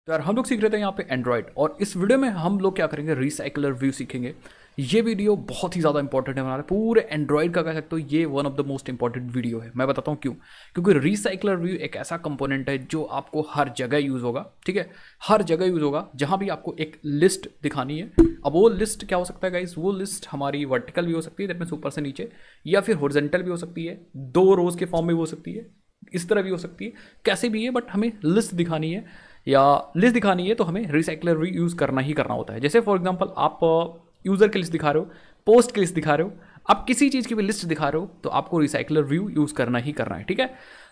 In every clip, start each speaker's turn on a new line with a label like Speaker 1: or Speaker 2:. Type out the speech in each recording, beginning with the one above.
Speaker 1: तो यार हम लोग सीख रहे थे यहाँ पे एंड्रॉयड, और इस वीडियो में हम लोग क्या करेंगे, रिसाइकलर व्यू सीखेंगे। ये वीडियो बहुत ही ज़्यादा इंपॉर्टेंट है हमारे पूरे एंड्रॉयड का, कह सकते हो ये one of the most important video है। मैं बताता हूँ क्यों। क्योंकि रिसाइकलर व्यू एक ऐसा कंपोनेंट है जो आपको हर जगह यूज़ होगा, ठीक है, हर जगह यूज़ होगा। जहाँ भी आपको एक लिस्ट दिखानी है, अब वो लिस्ट क्या हो सकता है गाइस, वो लिस्ट हमारी वर्टिकल भी हो सकती है, दैट मीन्स ऊपर से नीचे, या फिर हॉरिजॉन्टल भी हो सकती है, 2 रोज के फॉर्म में भी हो सकती है, इस तरह भी हो सकती है, कैसे भी है, बट हमें लिस्ट दिखानी है या लिस्ट दिखानी है तो हमें रिसाइकलर व्यू यूज़ करना ही करना होता है। जैसे फॉर एग्जांपल आप यूज़र की लिस्ट दिखा रहे हो, पोस्ट की लिस्ट दिखा रहे हो, आप किसी चीज़ की भी लिस्ट दिखा रहे हो तो आपको रिसाइकलर व्यू यूज़ करना ही करना है, ठीक है।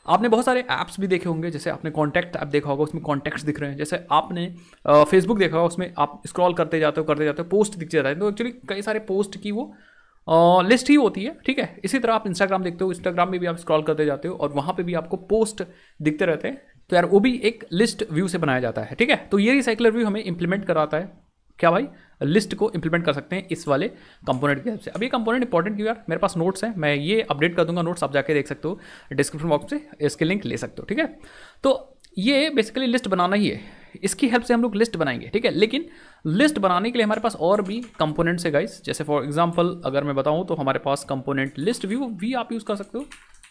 Speaker 1: आपने बहुत सारे ऐप्स भी देखे होंगे, जैसे आपने कॉन्टैक्ट ऐप देखा होगा, उसमें कॉन्टैक्ट्स दिख रहे हैं। जैसे आपने फेसबुक देखा होगा, उसमें आप स्क्रॉल करते जाते हो पोस्ट दिख जाता है, तो एक्चुअली कई सारे पोस्ट की वो लिस्ट ही होती है, ठीक है। इसी तरह आप इंस्टाग्राम देखते हो, इंस्टाग्राम में भी आप स्क्रॉल करते जाते हो और वहाँ पे भी आपको पोस्ट दिखते रहते हैं, तो यार वो भी एक लिस्ट व्यू से बनाया जाता है, ठीक है। तो ये रिसाइकलर व्यू हमें इंप्लीमेंट कराता है, क्या भाई, लिस्ट को इंप्लीमेंट कर सकते हैं इस वाले कंपोनेंट की हेल्प से। अब ये कंपोनेंट इंपॉर्टेंट क्यों यार, मेरे पास नोट्स हैं, मैं ये अपडेट कर दूंगा नोट्स, आप जाके देख सकते हो डिस्क्रिप्शन बॉक्स से, इसके लिंक ले सकते हो, ठीक है। तो ये बेसिकली लिस्ट बनाना ही है, इसकी हेल्प से हम लोग लिस्ट बनाएंगे, ठीक है। लेकिन लिस्ट बनाने के लिए हमारे पास और भी कंपोनेंट्स है गाइस। जैसे फॉर एग्जांपल अगर मैं बताऊं तो हमारे पास कंपोनेंट लिस्ट व्यू भी आप यूज़ कर सकते हो,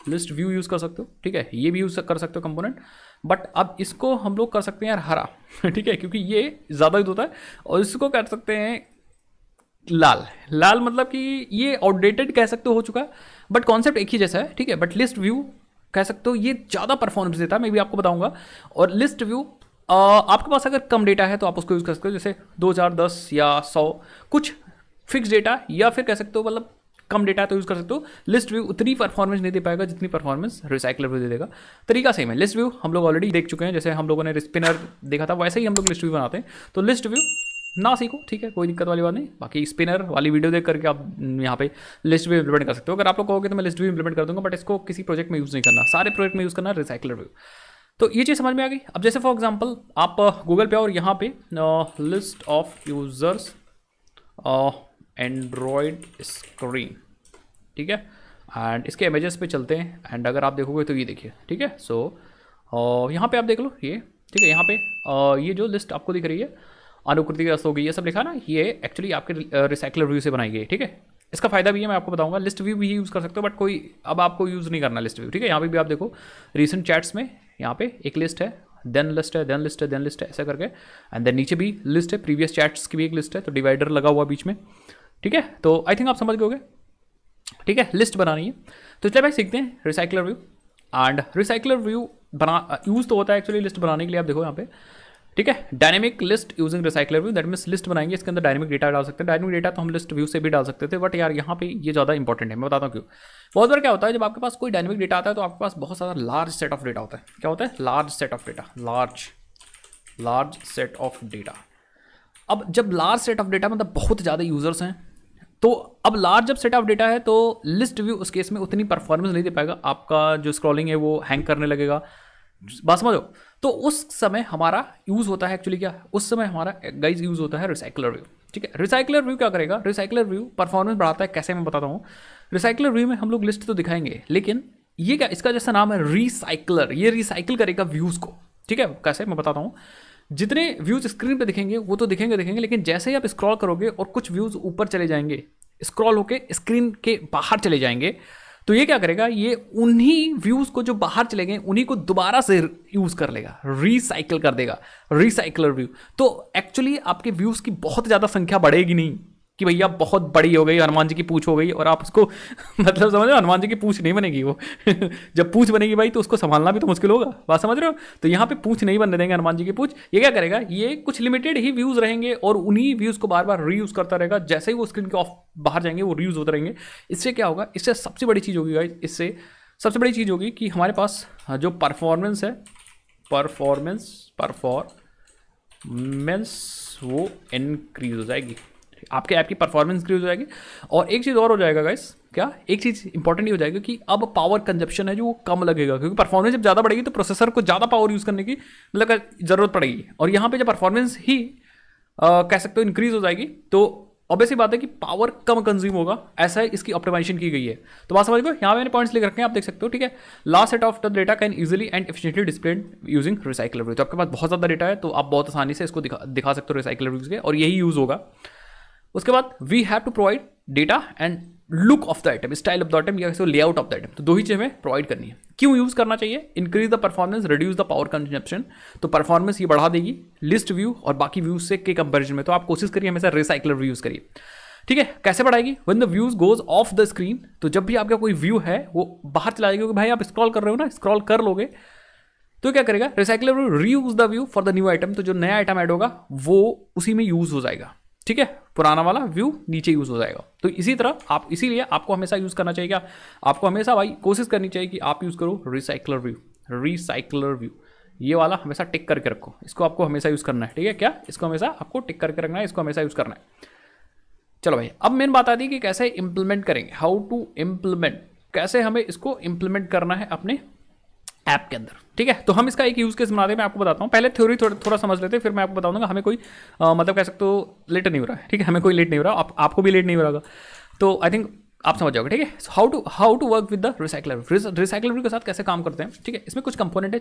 Speaker 1: लिस्ट व्यू यूज़ कर सकते हो, ठीक है, ये भी यूज़ कर सकते हो कंपोनेंट। बट अब इसको हम लोग कर सकते हैं यार हरा ठीक है, क्योंकि ये ज़्यादा यूज होता है, और इसको कर सकते हैं लाल। लाल मतलब कि ये आउटडेटेड कह सकते हो चुका है, बट कॉन्सेप्ट एक ही जैसा है, ठीक है। बट लिस्ट व्यू कह सकते हो ये ज़्यादा परफॉर्मेंस देता है, मैं भी आपको बताऊंगा। और लिस्ट व्यू आपके पास अगर कम डेटा है तो आप उसको यूज़ कर सकते हो, जैसे 2000, 10 या 100, कुछ फिक्स डेटा, या फिर कह सकते हो मतलब कम डेटा तो यूज़ कर सकते हो। लिस्ट व्यू उतनी परफॉर्मेंस नहीं दे पाएगा जितनी परफॉर्मेंस रिसाइकलर व्यू दे देगा। तरीका सेम है, लिस्ट व्यू हम लोग ऑलरेडी देख चुके हैं, जैसे हम लोगों ने स्पिनर देखा था वैसे ही हम लोग लिस्ट व्यू बनाते हैं। तो लिस्ट व्यू ना सीखो, ठीक है, कोई दिक्कत वाली बात नहीं। बाकी स्पिनर वाली वीडियो देख करके आप यहाँ पे लिस्ट व्यू इंप्लीमेंट कर सकते हो। अगर आप लोग कहोगे तो मैं लिस्ट व्यू इंप्लीमेंट कर दूंगा, बट इसको किसी प्रोजेक्ट में यूज़ नहीं करना, सारे प्रोजेक्ट में यूज़ करना रिसाइकलर व्यू। तो ये चीज़ समझ में आ गई। अब जैसे फॉर एग्जांपल आप गूगल पे और यहाँ पे list of users Android screen, ठीक है, एंड इसके इमेजेस पे चलते हैं, एंड अगर आप देखोगे तो ये देखिए, ठीक है। सो यहाँ पे आप देख लो ये, ठीक है, यहाँ पे ये जो लिस्ट आपको दिख रही है, अनुकृति रस होगी, ये सब लिखा ना, ये एक्चुअली आपके रिसाइकलर व्यू से बनाई गई है, ठीक है। इसका फायदा भी है, मैं आपको बताऊंगा। लिस्ट व्यू भी यूज़ कर सकते हो, बट कोई अब आपको यूज़ नहीं करना लिस्ट व्यू, ठीक है। यहाँ पे भी आप देखो रिसेंट चैट्स में यहाँ पे एक लिस्ट है, देन लिस्ट है, देन लिस्ट है, देन लिस्ट है, ऐसा करके, एंड देन नीचे भी लिस्ट है, प्रीवियस चैट्स की भी एक लिस्ट है, तो डिवाइडर लगा हुआ बीच में, ठीक है। तो आई थिंक आप समझ गए, ठीक है, लिस्ट बनानी है। तो चलिए भाई सीखते हैं recycler view. And recycler view बना यूज़ तो होता है एक्चुअली लिस्ट बनाने के लिए, आप देखो यहाँ पे, ठीक है, dynamic list using recycler view, that means list बनाएंगे, इसके अंदर डायनेमिक डेटा डाल सकते हैं। डायनेमिक डेटा तो हम लिस्ट व्यू से भी डाल सकते थे, बट यार यहाँ पे ये ज़्यादा इंपॉर्टेंट है, मैं बताता हूँ क्यों। बहुत बार क्या होता है, जब आपके पास कोई डायनेमिक डेटा आता है तो आपके पास बहुत सारा लार्ज सेट ऑफ डेटा होता है। क्या होता है, large set of data, large set of data. अब जब लार्ज सेट ऑफ डेटा मतलब बहुत ज़्यादा यूजर्स हैं, तो अब लार्ज जब सेट ऑफ डेटा है तो लिस्ट व्यू उस केस में उतनी परफॉर्मेंस नहीं दे पाएगा, आपका जो स्क्रॉलिंग है वो हैंग करने लगेगा, बात समझो। तो उस समय हमारा यूज़ होता है एक्चुअली क्या, उस समय हमारा गाइज यूज़ होता है रिसाइकलर व्यू, ठीक है। रिसाइकलर व्यू क्या करेगा, रिसाइकलर व्यू परफॉर्मेंस बढ़ाता है, कैसे मैं बताता हूँ। रिसाइकलर व्यू में हम लोग लिस्ट तो दिखाएंगे, लेकिन ये क्या, इसका जैसा नाम है रिसाइकलर, ये रिसाइकिल करेगा व्यूज़ को, ठीक है। कैसे मैं बताता हूँ। जितने व्यूज़ स्क्रीन पे दिखेंगे वो तो दिखेंगे, लेकिन जैसे ही आप स्क्रॉल करोगे और कुछ व्यूज़ ऊपर चले जाएंगे, स्क्रॉल होके स्क्रीन के बाहर चले जाएंगे, तो ये क्या करेगा, ये उन्हीं व्यूज़ को जो बाहर चले गए उन्हीं को दोबारा से यूज़ कर लेगा, रिसाइकिल कर देगा, रिसाइकलर व्यू। तो एक्चुअली आपके व्यूज़ की बहुत ज़्यादा संख्या बढ़ेगी नहीं कि भैया बहुत बड़ी हो गई, हनुमान जी की पूंछ हो गई, और आप उसको मतलब समझ रहे हो, हनुमान जी की पूंछ नहीं बनेगी वो जब पूंछ बनेगी भाई तो उसको संभालना भी तो मुश्किल होगा, बात समझ रहे हो। तो यहाँ पे पूंछ नहीं बनने देंगे हनुमान जी की पूंछ। ये क्या करेगा, ये कुछ लिमिटेड ही व्यूज़ रहेंगे और उन्हीं व्यूज़ को बार बार रीयूज़ करता रहेगा, जैसे ही वो स्क्रीन के ऑफ बाहर जाएंगे वो रीयूज़ होते रहेंगे। इससे क्या होगा, इससे सबसे बड़ी चीज़ होगी गाइस, इससे सबसे बड़ी चीज़ होगी कि हमारे पास जो परफॉर्मेंस है, परफॉर्मेंस वो इंक्रीज हो जाएगी, आपके ऐप की परफॉर्मेंस इंक्रीज हो जाएगी। और एक चीज़ और हो जाएगा गाइस, क्या, एक चीज़ इंपॉर्टेंट ये हो जाएगी कि अब पावर कंजप्शन है जो वो कम लगेगा, क्योंकि परफॉर्मेंस जब ज़्यादा बढ़ेगी तो प्रोसेसर को ज़्यादा पावर यूज़ करने की मतलब ज़रूरत पड़ेगी। और यहाँ पे जब परफॉर्मेंस ही कह सकते हो इंक्रीज हो जाएगी, तो ऑब्वियसली बात है कि पावर कम कंज्यूम होगा, ऐसा है इसकी ऑप्टिमाइजेशन की गई है। तो बात समझ गए, यहाँ मैंने पॉइंट्स लिख रखे हैं, आप देख सकते हो, ठीक है। Last set of the data can easily and efficiently displayed using recycler view. तो आपके पास बहुत ज़्यादा डेटा है तो आप बहुत आसानी से इसको दिखा सकते हो रिसाइकलर व्यूज के, और यही यूज होगा। उसके बाद we have to provide data and look of the item, style of the item या लेआउट ऑफ द आइटम। तो दो ही चीज़ हमें प्रोवाइड करनी है। क्यों यूज करना चाहिए? Increase the performance, reduce the power consumption. तो परफॉर्मेंस ये बढ़ा देगी लिस्ट व्यू और बाकी व्यूज से के कंपेरिजन में। तो आप कोशिश करिए हमेशा रिसाइकलर व्यू यूज करिए, ठीक है। कैसे बढ़ाएगी? When the views goes off the screen, तो जब भी आपका कोई व्यू है वो बाहर चला जाएगा, क्योंकि भाई आप स्क्रॉल कर रहे हो ना, स्क्रॉल कर लोगे तो क्या करेगा recycler view? Reuse the view for the new item. तो जो नया आइटम ऐड होगा वो उसी में यूज हो जाएगा, ठीक है। पुराना वाला व्यू नीचे यूज हो जाएगा। तो इसी तरह आप, इसीलिए आपको हमेशा यूज करना चाहिए, क्या आपको हमेशा भाई कोशिश करनी चाहिए कि आप यूज करो रिसाइकलर व्यू। रिसाइकलर व्यू ये वाला हमेशा टिक करके रखो, इसको आपको हमेशा यूज करना है, ठीक है। क्या इसको हमेशा आपको टिक करके रखना है, इसको हमेशा यूज करना है। चलो भाई, अब मेन बात आती है कि कैसे इंप्लीमेंट करेंगे, हाउ टू इम्प्लीमेंट, कैसे हमें इसको इंप्लीमेंट करना है अपने ऐप के अंदर, ठीक है। तो हम इसका एक यूज केस बनाते हैं, मैं आपको बताता हूँ। पहले थ्योरी थोड़ा समझ लेते हैं, फिर मैं आपको बता दूंगा। हमें कोई मतलब कह सकते हो लेट नहीं हो रहा है, ठीक है, हमें कोई लेट नहीं हो रहा, आपको भी लेट नहीं हो रहा, तो आई थिंक आप समझ जाओगे, ठीक है। How to work with the recycler. Recycler के साथ कैसे काम करते हैं, ठीक है। इसमें कुछ कंपोनेंट है,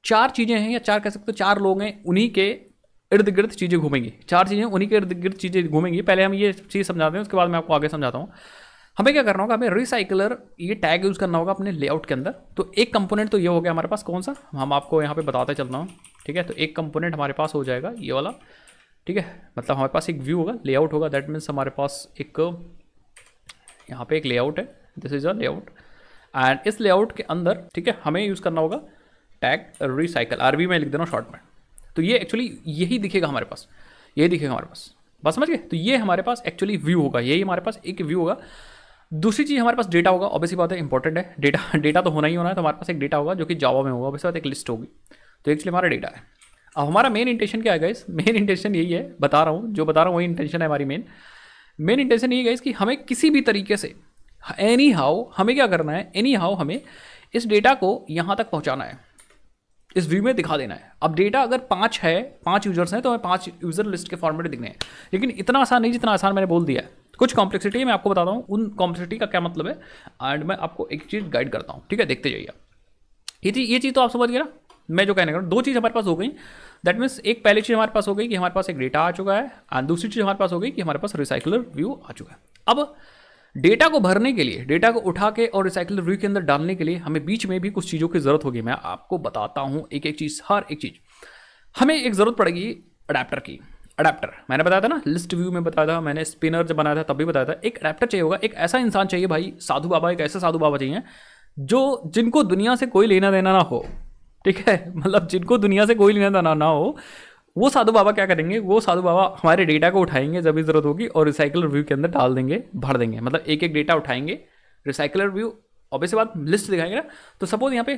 Speaker 1: चार चीज़ें हैं, या चार कह सकते हो, चार लोग हैं, उन्हीं के इर्द गिर्द चीज़ें घूमेंगी। चार चीज़ें उन्हीं के इर्द गिर्द चीज़ें घूमेंगी। पहले हम ये चीज़ समझाते हैं, उसके बाद मैं आपको आगे समझाता हूँ। हमें क्या करना होगा, हमें रिसाइकलर ये टैग यूज़ करना होगा अपने लेआउट के अंदर। तो एक कंपोनेंट तो ये हो गया हमारे पास, कौन सा, हम आपको यहाँ पे बताते चलता हूँ, ठीक है। तो एक कंपोनेंट हमारे पास हो जाएगा ये वाला, ठीक है। मतलब हमारे पास एक व्यू होगा, लेआउट होगा, दैट मीन्स हमारे पास एक यहाँ पे एक लेआउट है, this is a layout. And इस लेआउट के अंदर, ठीक है, हमें यूज़ करना होगा टैग रिसाइकल, आरवी में लिख देना शॉर्ट में। तो ये एक्चुअली यही दिखेगा हमारे पास, यही दिखेगा हमारे पास, बस समझ गए। तो ये हमारे पास एक्चुअली व्यू होगा, यही हमारे पास एक व्यू होगा। दूसरी चीज़ हमारे पास डेटा होगा, ऑब्वियसली बात है, इंपॉर्टेंट है, डेटा तो होना ही होना है। तो हमारे पास एक डेटा होगा जो कि जावा में होगा, ऑब्वियसली बात एक लिस्ट होगी। तो एक्चुअली हमारा डेटा है। अब हमारा मेन इंटेंशन क्या है गाइस? मेन इंटेंशन यही है, बता रहा हूँ, जो बता रहा हूँ वही इंटेंशन है हमारी। मेन इंटेंशन यही है कि हमें किसी भी तरीके से एनी हाउ हमें क्या करना है, एनी हाउ हमें इस डेटा को यहाँ तक पहुँचाना है, इस व्यू में दिखा देना है। अब डेटा अगर 5 है, 5 यूजर्स हैं, तो हमें 5 यूजर लिस्ट के फॉर्मेट दिखने हैं। लेकिन इतना आसान नहीं जितना आसान मैंने बोल दिया है, कुछ कॉम्प्लेक्सिटी है, मैं आपको बताता हूँ उन कॉम्प्लेक्सिटी का क्या मतलब है। एंड मैं आपको एक चीज़ गाइड करता हूँ, ठीक है, देखते जाइए आप। ये चीज़ तो आप समझ गए ना, मैं जो कहने का, दो चीज़ हमारे पास हो गई। दैट मीन्स एक पहली चीज़ हमारे पास हो गई कि हमारे पास एक डेटा आ चुका है, एंड दूसरी चीज़ हमारे पास हो गई कि हमारे पास रिसाइकलर व्यू आ चुका है। अब डेटा को भरने के लिए, डेटा को उठा के और रिसाइकलर व्यू के अंदर डालने के लिए हमें बीच में भी कुछ चीज़ों की ज़रूरत होगी। मैं आपको बताता हूँ एक एक चीज़, हर एक चीज़। हमें एक ज़रूरत पड़ेगी अडेप्टर की। अडेप्टर मैंने बताया था ना, लिस्ट व्यू में बताया था, मैंने स्पिनर जब बनाया था तब भी बताया था। एक अडेप्टर चाहिए होगा, एक ऐसा इंसान चाहिए भाई, साधु बाबा, एक ऐसा साधु बाबा चाहिए जिनको दुनिया से कोई लेना देना ना हो, ठीक है। मतलब जिनको दुनिया से कोई लेना देना ना हो, वो साधु बाबा क्या करेंगे, वो साधु बाबा हमारे डेटा को उठाएंगे जब भी जरूरत होगी और रिसाइकलर व्यू के अंदर डाल देंगे, भर देंगे। मतलब एक एक डेटा उठाएंगे, रिसाइकलर व्यू ऑब्वियसली बात लिस्ट दिखाएंगे ना। तो सपोज यहाँ पे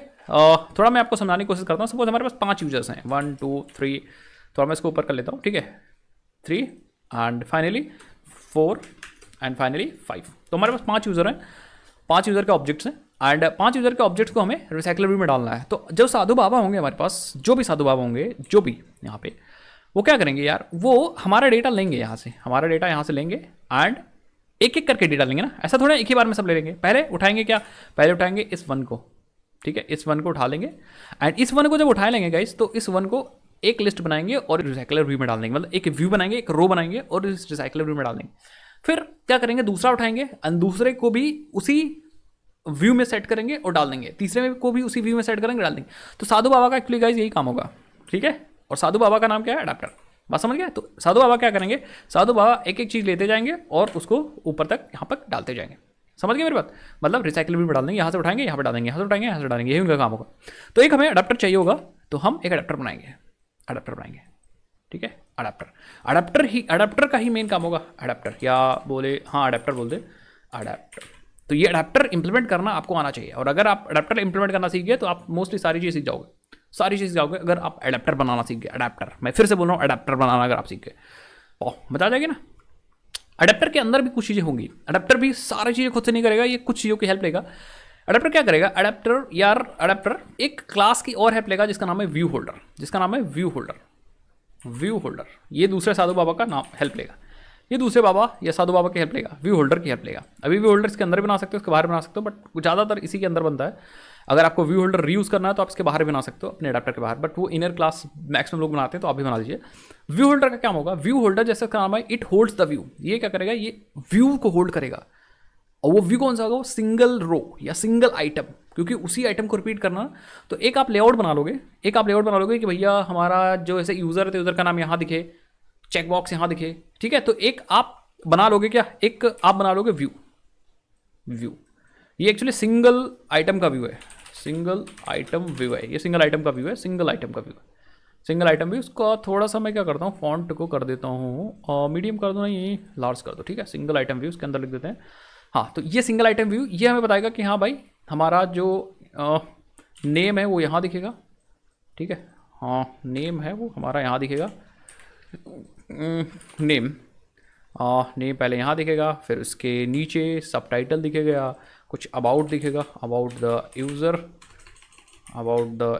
Speaker 1: थोड़ा मैं आपको समझाने की कोशिश करता हूँ। सपोज हमारे पास 5 यूजर्स हैं, 1 2 3, थोड़ा मैं इसको ऊपर कर लेता हूँ, ठीक है, 3 एंड फाइनली 4 एंड फाइनली 5। तो हमारे पास 5 यूजर हैं, 5 यूजर के ऑब्जेक्ट्स हैं, एंड 5 यूजर के ऑब्जेक्ट्स को हमें रिसाइकलर व्यू में डालना है। तो जो साधु बाबा होंगे हमारे पास, जो भी साधु बाबा होंगे, जो भी यहाँ पे, वो क्या करेंगे यार, वो हमारा डेटा लेंगे यहाँ से, हमारा डेटा यहाँ से लेंगे एंड एक एक करके डेटा लेंगे ना। ऐसा थोड़ा एक ही बार में सब ले लेंगे। पहले उठाएंगे क्या, पहले उठाएंगे इस 1 को, ठीक है, इस 1 को उठा लेंगे। एंड इस 1 को जब उठा लेंगे गाइस, तो इस 1 को एक लिस्ट बनाएंगे और रिसाइकलर व्यू में डाल देंगे। मतलब एक व्यू बनाएंगे, एक रो बनाएंगे और इस रिसाइकलर व्यू में डाल देंगे। फिर क्या करेंगे, दूसरा उठाएंगे एंड दूसरे को भी उसी व्यू में सेट करेंगे और डाल देंगे, तीसरे को भी उसी व्यू में सेट करेंगे, डाल देंगे। तो साधु बाबा का एक्चुअली गाइस यही काम होगा, ठीक है। और साधु बाबा का नाम क्या है, अडेप्टर। बात समझ गया। तो साधु बाबा क्या करेंगे, साधु बाबा एक एक चीज़ लेते जाएंगे और उसको ऊपर तक यहाँ पर डालते जाएंगे। समझ गए मेरी बात। मतलब रिसाइकल भी डाल देंगे, यहाँ से उठाएंगे, यहाँ पर डालेंगे, यहाँ से उठाएंगे, यहाँ से डालेंगे, यही उनका काम होगा। तो एक हमें अडेप्टर चाहिए होगा, तो हम एक अडेप्टर बनाएंगे, ठीक है। अडेप्टर का ही मेन काम होगा। अडेप्टर या बोले, हाँ अडेप्टर बोल दे, अडेप्टर। तो ये अडेप्टर इंप्लीमेंट करना आपको आना चाहिए। और अगर आप अडेप्टर इंप्लीमेंट करना सीख गए तो आप मोस्टली सारी चीज़ सीख जाओगे, सारी चीज़ जाओगे। अगर आप अडेप्टर बनाना सीख गए, अडेप्टर, मैं फिर से बोल रहा हूँ, अडेप्टर बनाना अगर आप सीख गए, बता जाएगी ना। अडेप्टर के अंदर भी कुछ चीज़ें होंगी। अडेप्टर भी सारी चीज़ें खुद से नहीं करेगा, ये कुछ चीज़ों की हेल्प लेगा। अडेप्टर क्या करेगा, अडेप्टर एक क्लास की और हेल्प लेगा जिसका नाम है व्यू होल्डर, व्यू होल्डर। ये दूसरे साधु बाबा का नाम हेल्प लेगा। ये दूसरे बाबा या साधु बाबा की हेल्प लेगा, व्यू होल्डर की हेल्प लेगा। अभी व्यू होल्डर इसके अंदर बना सकते हो, उसके बाहर बना सकते हो, बट ज़्यादातर इसी के अंदर बनता है। अगर आपको व्यू होल्डर रीयूज़ करना है तो आप इसके बाहर भी बना सकते हो, अपने अडाप्टर के बाहर, बट वो इनर क्लास मैक्सिमम लोग बनाते हैं, तो आप भी बना लीजिए। व्यू होल्डर का क्या होगा, व्यू होल्डर जैसे इसका नाम है, इट होल्ड्स द व्यू। ये क्या करेगा, ये व्यू को होल्ड करेगा। और वो व्यू कौन सा होगा, वो सिंगल रो या सिंगल आइटम, क्योंकि उसी आइटम को रिपीट करना। तो एक आप लेआउट बना लोगे, कि भैया हमारा जो ऐसे यूज़र है तो यूज़र का नाम यहाँ दिखे, चेक बॉक्स यहाँ दिखे, ठीक है। तो एक आप बना लोगे क्या, एक आप बना लोगे व्यू। ये एक्चुअली सिंगल आइटम का व्यू है, सिंगल आइटम व्यू है, ये सिंगल आइटम का व्यू है, सिंगल आइटम का व्यू है, सिंगल आइटम व्यू। उसका थोड़ा सा मैं क्या करता हूँ, फॉन्ट को कर देता हूँ और मीडियम कर दो, नहीं लार्ज कर दो, ठीक है। सिंगल आइटम व्यू उसके अंदर लिख देते हैं। हाँ, तो ये सिंगल आइटम व्यू ये हमें बताएगा कि हाँ भाई हमारा जो नेम है वो यहाँ दिखेगा, ठीक है। हाँ, नेम है वो हमारा यहाँ दिखेगा, नेम पहले यहाँ दिखेगा, फिर उसके नीचे सबटाइटल दिखेगा, कुछ अबाउट दिखेगा, about the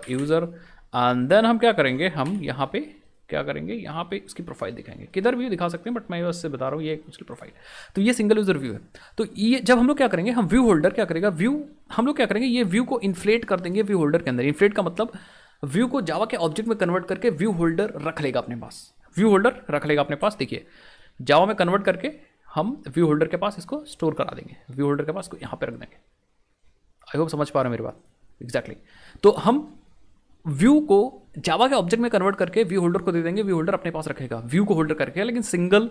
Speaker 1: user. And then हम क्या करेंगे, हम यहाँ पे क्या करेंगे, यहाँ पे इसकी प्रोफाइल दिखाएंगे। किधर भी दिखा सकते हैं, बट मैं उससे बता रहा हूँ ये उसकी प्रोफाइल। तो ये सिंगल यूज़र व्यू है। तो ये जब हम लोग क्या करेंगे, हम व्यू होल्डर क्या करेगा, हम लोग क्या करेंगे, ये व्यू को इन्फ्लेट कर देंगे व्यू होल्डर के अंदर। इन्फ्लेट का मतलब व्यू को जावा के ऑब्जेक्ट में कन्वर्ट करके व्यू होल्डर रख लेगा अपने पास, देखिए जावा में कन्वर्ट करके हम व्यू होल्डर के पास इसको स्टोर करा देंगे, व्यू होल्डर के पास को यहाँ पे रख देंगे। आई होप समझ पा रहे हो मेरी बात, एग्जैक्टली। तो हम व्यू को जावा के ऑब्जेक्ट में कन्वर्ट करके व्यू होल्डर को दे देंगे, व्यू होल्डर अपने पास रखेगा, व्यू को होल्डर करके, लेकिन सिंगल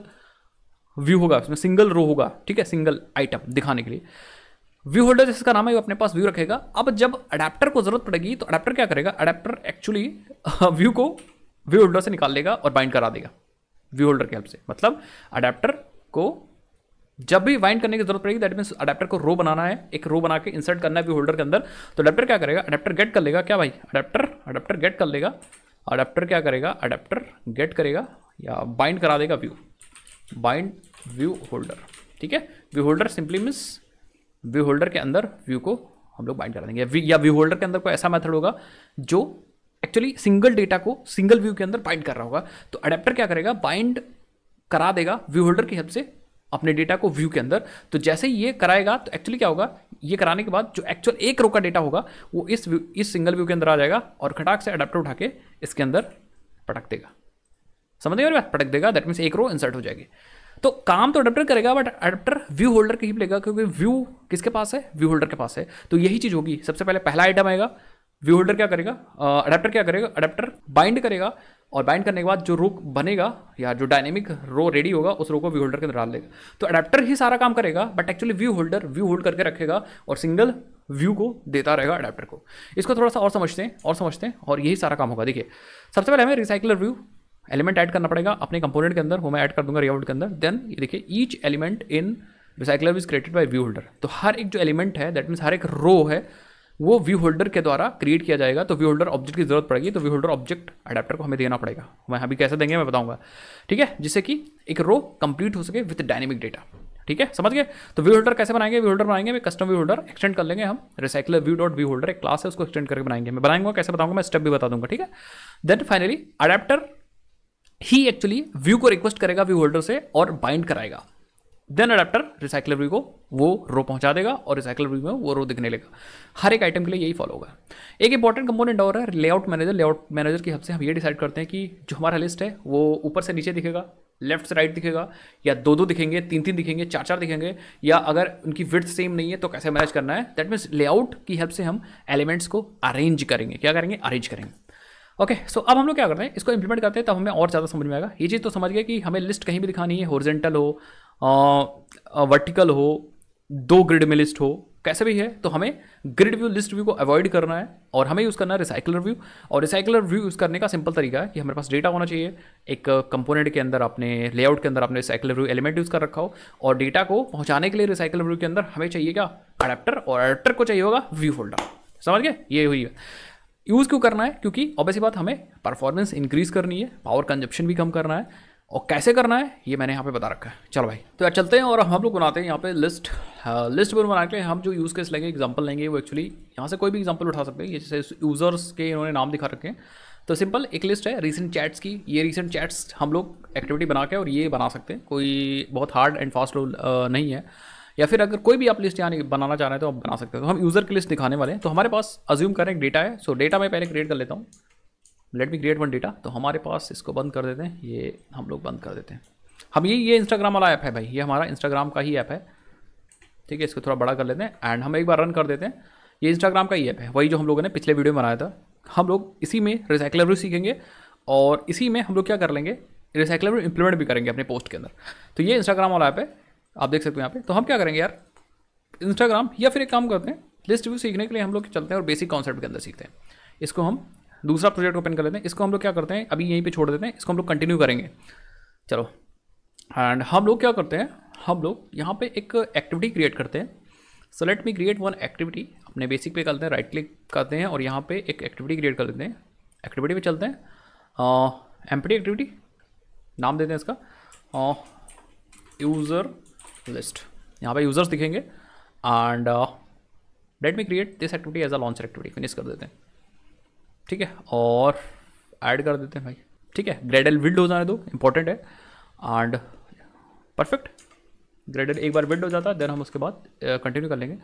Speaker 1: व्यू होगा, उसमें सिंगल रो होगा, ठीक है, सिंगल आइटम दिखाने के लिए। व्यू होल्डर जिसका नाम है वो अपने पास व्यू रखेगा। अब जब अडेप्टर को जरूरत पड़ेगी तो अडेप्टर क्या करेगा, अडेप्टर एक्चुअली व्यू को व्यू होल्डर से निकाल लेगा और बाइंड करा देगा व्यू होल्डर की हेल्प से। मतलब अडेप्टर को जब भी बाइंड करने की जरूरत पड़ेगी, दैट मीन्स अडेप्टर को रो बनाना है, एक रो बना के इंसर्ट करना है व्यू होल्डर के अंदर, तो अडेप्टर क्या करेगा, अडेप्टर गेट कर लेगा, क्या भाई, अडेप्टर गेट कर लेगा, अडेप्टर क्या करेगा, अडेप्टर गेट करेगा या बाइंड करा देगा बाइंड व्यू होल्डर, ठीक है। View holder simply means view holder के अंदर व्यू को हम लोग बाइंड करा देंगे, या व्यू होल्डर के अंदर कोई ऐसा मेथड होगा जो एक्चुअली सिंगल डेटा को सिंगल व्यू के अंदर बाइंड कर रहा होगा। तो अडेप्टर क्या करेगा, बाइंड करा देगा व्यू होल्डर की हेल्प से अपने डेटा को व्यू के अंदर। तो जैसे ही ये कराएगा तो एक्चुअली क्या होगा, ये कराने के बाद जो एक्चुअल एक रो का डेटा होगा वो इस सिंगल व्यू के अंदर आ जाएगा और खटाक से अडेप्टर उठा के इसके अंदर पटक देगा। समझ गए मेरी बात, पटक देगा, दैट मीन्स एक रो इंसर्ट हो जाएगी। तो काम तो अडेप्टर करेगा, बट अडेप्टर व्यू होल्डर की हेल्प लेगा, क्योंकि व्यू किसके पास है, व्यू होल्डर के पास है। तो यही चीज़ होगी, सबसे पहले पहला आइटम आएगा, व्यू होल्डर क्या करेगा, अडेप्टर क्या करेगा, अडेप्टर बाइंड करेगा, और बाइंड करने के बाद जो रो बनेगा या जो डायनेमिक रो रेडी होगा उस रो को व्यू होल्डर के अंदर डाल देगा। तो अडेप्टर ही सारा काम करेगा, बट एक्चुअली व्यू होल्ड करके रखेगा और सिंगल व्यू को देता रहेगा अडेप्टर को। इसको थोड़ा सा और समझते हैं और यही सारा काम होगा। देखिए, सबसे पहले हमें रिसाइकलर व्यू एलिमेंट ऐड करना पड़ेगा अपने कंपोनेंट के अंदर, वो मैं ऐड कर दूंगा लेआउट के अंदर। देन ये देखिए, each element in recycler is created by view holder. तो हर एक जो एलिमेंट है, दैट मीन्स हर एक रो है, वो व्यू होल्डर के द्वारा क्रिएट किया जाएगा। तो व्यू होल्डर ऑब्जेक्ट की जरूरत पड़ेगी, तो व्यू होल्डर ऑब्जेक्ट अडेप्टर को हमें देना पड़ेगा। मैं अभी कैसे देंगे मैं बताऊंगा, ठीक है, जिससे कि एक रो कंप्लीट हो सके विद डायनेमिक डेटा, ठीक है, समझ गए। तो व्यू होल्डर कैसे बनाएंगे, व्यू होल्डर बनाएंगे, कस्टम व्यू होल्डर एक्सटेंड कर लेंगे हम, recycler view dot view holder एक क्लास है, उसको एक्सटेंड करके बनाएंगे। मैं बनाऊंगा कैसे बताऊंगा, मैं स्टेप भी बता दूंगा, ठीक है। देन फाइनली अडेप्टर ही एक्चुअली व्यू को रिक्वेस्ट करेगा व्यू होल्डर से और बाइंड कराएगा। देन अडेप्टर रिसाइकलर व्यू को वो रो पहुंचा देगा और रिसाइकलर व्यू में वो रो दिखने लगेगा। हर एक आइटम के लिए यही फॉलो होगा। एक इंपॉर्टेंट कंपोनेंट और है लेआउट मैनेजर की हेल्प से हम ये डिसाइड करते हैं कि जो हमारा लिस्ट है वो ऊपर से नीचे दिखेगा, लेफ्ट से राइट दिखेगा, या दो दिखेंगे, तीन दिखेंगे, चार दिखेंगे, या अगर उनकी विड्थ सेम नहीं है तो कैसे मैनेज करना है। दैट मीन्स लेआउट की हेल्प से हम एलिमेंट्स को अरेंज करेंगे। क्या करेंगे, अरेंज करेंगे। ओके, सो अब हम लोग क्या करते हैं, इसको इंप्लीमेंट करते हैं, तब हमें और ज़्यादा समझ में आएगा। ये चीज़ तो समझ गए कि हमें लिस्ट कहीं भी दिखानी है, हॉरिजॉन्टल हो, वर्टिकल हो, दो ग्रिड में लिस्ट हो, कैसे भी है, तो हमें ग्रिड व्यू लिस्ट व्यू को अवॉइड करना है और हमें यूज़ करना है रिसाइकलर व्यू। और रिसाइकलर व्यू यूज़ करने का सिंपल तरीका है कि हमारे पास डेटा होना चाहिए, एक कंपोनेंट के अंदर अपने लेआउट के अंदर आपने रिसाइकलर व्यू एलिमेंट यूज़ कर रखा हो, और डेटा को पहुंचाने के लिए रिसाइकलर व्यू के अंदर हमें चाहिए क्या, अडेप्टर, और अडेप्टर को चाहिए होगा व्यू होल्डर। समझ गए, ये हुई है। यूज़ क्यों करना है, क्योंकि ऑब्वियसली बात हमें परफॉर्मेंस इंक्रीज करनी है, पावर कंजप्शन भी कम करना है, और कैसे करना है ये मैंने यहाँ पे बता रखा है। चलो भाई, तो यार चलते हैं और हम लोग बनाते हैं यहाँ पे लिस्ट बना के हम जो यूज़ केस लेंगे, एग्जांपल लेंगे, वो एक्चुअली यहाँ से कोई भी एग्जांपल उठा सकते हैं। ये जैसे यूज़र्स के इन्होंने नाम दिखा रखे हैं, तो सिंपल एक लिस्ट है रीसेंट चैट्स की। ये रीसेंट चैट्स हम लोग एक्टिविटी बना के और ये बना सकते हैं, कोई बहुत हार्ड एंड फास्ट रूल नहीं है। या फिर अगर कोई भी आप लिस्ट यहाँ बनाना चाह रहे हैं तो आप बना सकते हैं। तो हम यूज़र की लिस्ट दिखाने वाले हैं। तो हमारे पास अज्यूम करें एक डेटा है। सो डेटा मैं पहले क्रिएट कर लेता हूँ। Late me create one data. तो हमारे पास इसको बंद कर देते हैं, ये हम लोग बंद कर देते हैं। हम ये इंस्टाग्राम वाला ऐप है भाई, ये हमारा इंस्टाग्राम का ही ऐप है, ठीक है। इसको थोड़ा बड़ा कर लेते हैं एंड हम एक बार रन कर देते हैं। ये इंस्टाग्राम का ही ऐप है, वही जो हम लोगों ने पिछले वीडियो में बनाया था। हम लोग इसी में रिसाइकलर भी सीखेंगे और इसी में हम लोग क्या कर लेंगे, रिसाइकलर इंप्लीमेंट भी करेंगे अपने पोस्ट के अंदर। तो ये इंस्टाग्राम वाला ऐप है, आप देख सकते हो यहाँ पे। तो हम क्या करेंगे यार, इंस्टाग्राम या फिर एक काम करते हैं, लिस्ट व्यू सीखने के लिए हम लोग चलते हैं और बेसिक कॉन्सेप्ट के अंदर सीखते हैं। इसको हम दूसरा प्रोजेक्ट ओपन कर लेते हैं। इसको हम लोग क्या करते हैं, अभी यहीं पे छोड़ देते हैं, इसको हम लोग कंटिन्यू करेंगे। चलो एंड हम लोग क्या करते हैं, हम लोग यहाँ पे एक एक्टिविटी क्रिएट करते हैं। So let me create one activity. अपने बेसिक पे करते हैं, राइट क्लिक करते हैं और यहाँ पे एक एक्टिविटी क्रिएट कर लेते हैं। एक्टिविटी पे चलते हैं, एम्प्टी एक्टिविटी नाम देते हैं इसका, यूज़र लिस्ट। यहाँ पे यूज़र्स दिखेंगे and let me create this activity as a launcher activity. Finish कर देते हैं, ठीक है, और ऐड कर देते हैं भाई, ठीक है। ग्रेडल बिल्ड हो जाने दो, इंपॉर्टेंट है। एंड परफेक्ट, ग्रेडल एक बार बिल्ड हो जाता है, देन हम उसके बाद कंटिन्यू कर लेंगे।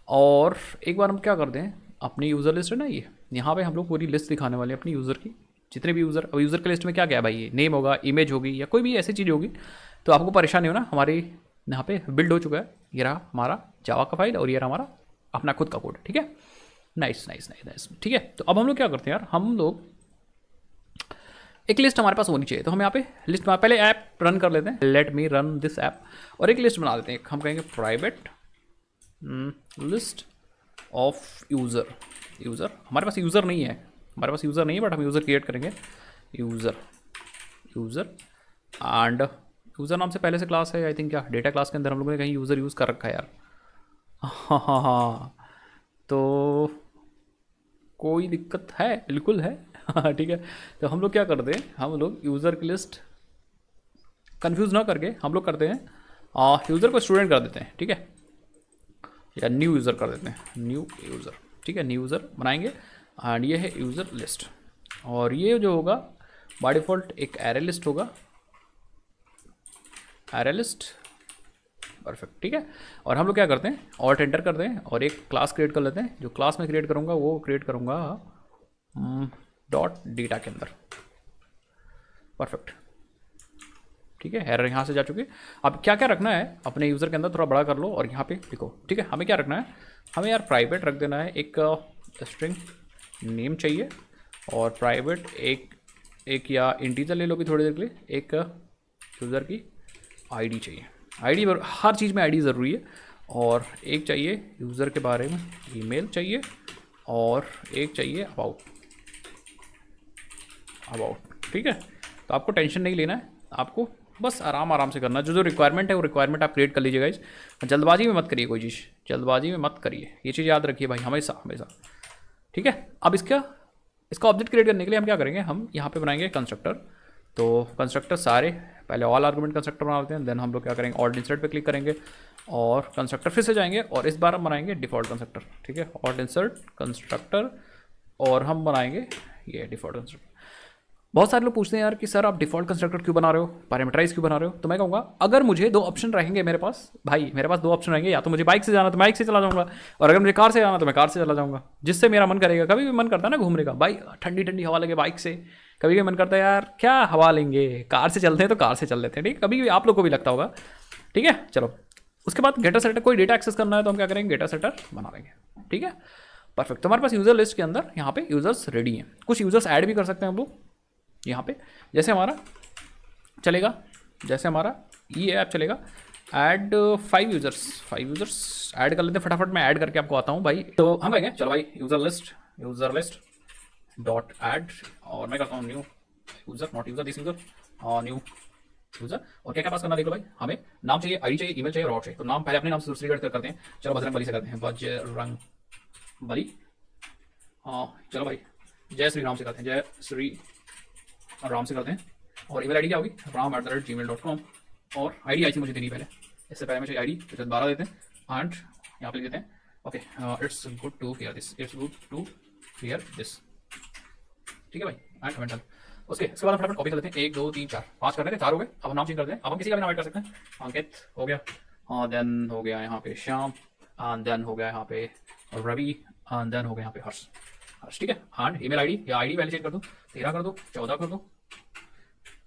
Speaker 1: और एक बार हम क्या करते हैं, अपनी यूज़र लिस्ट है ना ये, यहाँ पे हम लोग पूरी लिस्ट दिखाने वाले हैं अपनी यूज़र की, जितने भी यूज़र। अब यूज़र की लिस्ट में क्या क्या है भाई, ये नेम होगा, इमेज होगी या कोई भी ऐसी चीज़ होगी। तो आपको परेशानी हो ना, हमारी यहाँ पे बिल्ड हो चुका है। ये रहा हमारा जावा का फाइल और ये रहा हमारा अपना खुद का कोड, ठीक है। नाइस नाइस नाइस नाइस, ठीक है। तो अब हम लोग क्या करते हैं यार, हम लोग एक लिस्ट हमारे पास होनी चाहिए। तो हम यहाँ पे लिस्ट में पहले ऐप रन कर लेते हैं। Let me run this app और एक लिस्ट बना देते हैं। हम कहेंगे private list of user. User हमारे पास यूज़र नहीं है, हमारे पास यूज़र नहीं है, बट हम यूज़र क्रिएट करेंगे। यूज़र एंड यूज़र नाम से पहले से क्लास है आई थिंक, क्या डेटा क्लास के अंदर हम लोगों ने कहीं यूज़र यूज़ कर रखा है यार। हाँ, तो कोई दिक्कत है, बिल्कुल है। ठीक है। तो हम लोग क्या करते हैं, हम लोग यूज़र की लिस्ट कंफ्यूज ना करके हम लोग करते हैं यूज़र को स्टूडेंट कर देते हैं, ठीक है, या न्यू यूज़र कर देते हैं, न्यू यूज़र, ठीक है। न्यू यूज़र बनाएंगे एंड ये है यूज़र लिस्ट। और ये जो होगा बाय डिफ़ॉल्ट एक एरे लिस्ट होगा, एरे लिस्ट, परफेक्ट, ठीक है। और हम लोग क्या करते हैं, ऑल्ट एंटर करते हैं और एक क्लास क्रिएट कर लेते हैं। जो क्लास में क्रिएट करूँगा वो क्रिएट करूँगा डॉट डेटा के अंदर, परफेक्ट, ठीक है। एरर यहाँ से जा चुकी है। अब क्या क्या रखना है अपने यूज़र के अंदर, थोड़ा बड़ा कर लो और यहाँ पे लिखो, ठीक है। हमें क्या रखना है, हमें यार प्राइवेट रख देना है, एक स्ट्रिंग नेम चाहिए और प्राइवेट एक या इंटीजर ले लो भी थोड़ी देर के लिए, एक यूज़र की आईडी चाहिए। आईडी हर चीज़ में आईडी ज़रूरी है। और एक चाहिए यूज़र के बारे में ईमेल चाहिए और एक चाहिए अबाउट, ठीक है। तो आपको टेंशन नहीं लेना है, आपको बस आराम से करना। जो रिक्वायरमेंट है वो रिक्वायरमेंट आप क्रिएट कर लीजिएगा। इस जल्दबाजी में मत करिए, कोई चीज़ जल्दबाजी में मत करिए, ये चीज़ याद रखिए भाई, हमेशा हमेशा, ठीक है। अब इसका ऑब्जेक्ट क्रिएट करने के लिए हम क्या करेंगे, हम यहाँ पे बनाएंगे कंस्ट्रक्टर। तो कंस्ट्रक्टर सारे पहले ऑल आर्गुमेंट कंस्ट्रक्टर बना लेते हैं, देन हम लोग क्या करेंगे, ऑल्ट इंसर्ट पे क्लिक करेंगे और कंस्ट्रक्टर फिर से जाएंगे और इस बार हम बनाएंगे डिफ़ॉल्ट कंस्ट्रक्टर, ठीक है। ऑल्ट इंसर्ट कंस्ट्रक्टर और हम बनाएंगे ये डिफ़ॉल्ट कंस्ट्रक्टर। बहुत सारे लोग पूछते हैं यार कि सर आप डिफ़ॉल्ट कंस्ट्रक्टर क्यों बना रहे हो, पैरामीटराइज क्यों बना रहे हो। तो मैं कहूँगा अगर मुझे दो ऑप्शन रहेंगे मेरे पास, भाई मेरे पास दो ऑप्शन रहेंगे, या तो मुझे बाइक से जाना तो बाइक से चला जाऊँगा, और अगर मुझे कार से जाना तो मैं कार से चला जाऊँगा, जिससे मेरा मन करेगा। कभी भी मन करता है ना घूमने का, भाई ठंडी ठंडी हवा लगे बाइक से, कभी भी मन करता है यार क्या हवा लेंगे, कार से चलते हैं तो कार से चल लेते हैं, ठीक है। कभी भी आप लोग को भी लगता होगा, ठीक है। चलो उसके बाद गेटर सेटर, कोई डेटा एक्सेस करना है तो हम क्या करेंगे, गेटर सेटर बना लेंगे, ठीक है, परफेक्ट। तो हमारे पास यूज़र लिस्ट के अंदर यहाँ पे यूज़र्स रेडी हैं। कुछ यूज़र्स ऐड भी कर सकते हैं हम लोग यहाँ पे, जैसे हमारा चलेगा, जैसे हमारा ये ऐप चलेगा, ऐड 5 यूज़र्स ऐड कर लेते हैं। फटाफट मैं ऐड करके आपको आता हूँ भाई। तो हम कहेंगे चलो भाई यूज़र लिस्ट डॉट ऐड, और मैं करता हूँ new user, not user this user, new user. और क्या क्या पास करना देख लो भाई, हमें नाम चाहिए, आईडी चाहिए, ईमेल चाहिए और आउट चाहिए। तो नाम पहले अपने नाम से दूसरी करते हैं। चलो बजरंग बली से करते हैं, बजरंग बली। चलो भाई जय श्री राम से करते हैं, जय श्री राम से करते हैं। और ईमेल आईडी क्या होगी, ram@gmail.com। और आईडी आई थी मुझे देनी पहले, इससे पहले मुझे आईडी 12 देते हैं एंड यहाँ पे लिख देते हैं okay, it's good to hear this, it's good to hear this, ठीक है भाई, एंड कमेंट डन। उसके बाद हम फटाफट कॉपी कर लेते हैं, 1 2 3 4 5 कर रहे थे, 4 हो गए। अब हम नाम चेंज कर दें, अब हम किसी का भी नाम ऐड कर सकते हैं। अंकित हो गया, देन हो गया यहाँ पे श्याम, देन हो गया यहाँ पे रवि, देन हो गया यहाँ पे हर्ष। ठीक है। एंड ईमेल आईडी या आईडी वैल्यू चेंज कर दो, 13 कर दो, 14 कर दो,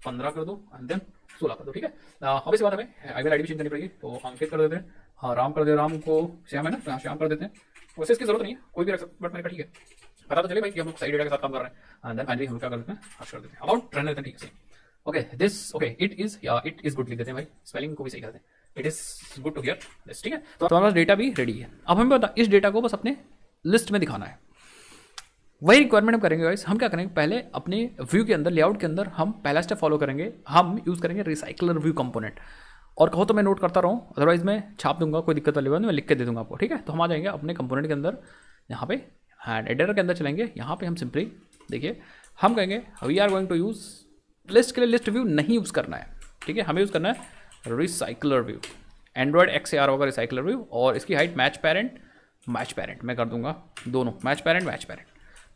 Speaker 1: 15 कर दो, एंड देन 16 कर दो। ठीक है। अब इसके बाद हमें ईमेल आईडी भी चेंज करनी पड़ेगी, तो अंकित कर देते हैं, हाँ राम कर दे, राम को श्याम है ना, श्याम कर देते हैं। वैसे इसकी जरूरत नहीं है, कोई भी रख सकते, बट मैंने कहा ठीक है, पता तो चले भाई कि हम लोग सही डेटा के साथ काम कर रहे हैं। एंड देन फाइनली हम क्या कर देते हैं, हर्ष कर देते हैं, अबाउट रहने देते हैं, ठीक है। Okay this okay it is good लिख देते हैं भाई, स्पेलिंग को भी सही करते हैं, it is good to hear this. ठीक है। तो हमारा डेटा भी रेडी है। अब हमें बता, इस डेटा को बस अपने लिस्ट में दिखाना है, वही रिक्वायरमेंट हम करेंगे गाइस। हम क्या करेंगे, पहले अपने व्यू के अंदर, लेआउट के अंदर हम पहला स्टेप फॉलो करेंगे, हम यूज करेंगे रिसाइकलर व्यू कंपोनेंट। और कहो तो मैं नोट करता रहूँ, अदरवाइज मैं छाप दूंगा, कोई दिक्कत वाली बात नहीं, मैं लिख के दे दूंगा आपको। ठीक है। तो हम आ जाएंगे अपने कंपोनेंट के अंदर, यहाँ पे एंड एडिटर के अंदर चलेंगे। यहाँ पे हम सिंपली देखिए, हम कहेंगे we are going to use list के लिए लिस्ट व्यू नहीं यूज़ करना है। ठीक है। हमें यूज़ करना है रिसाइकलर व्यू, एंड्रॉयड XAR होगा रिसाइकलर व्यू, और इसकी हाइट मैच पैरेंट मैं कर दूंगा दोनों, मैच पैरेंट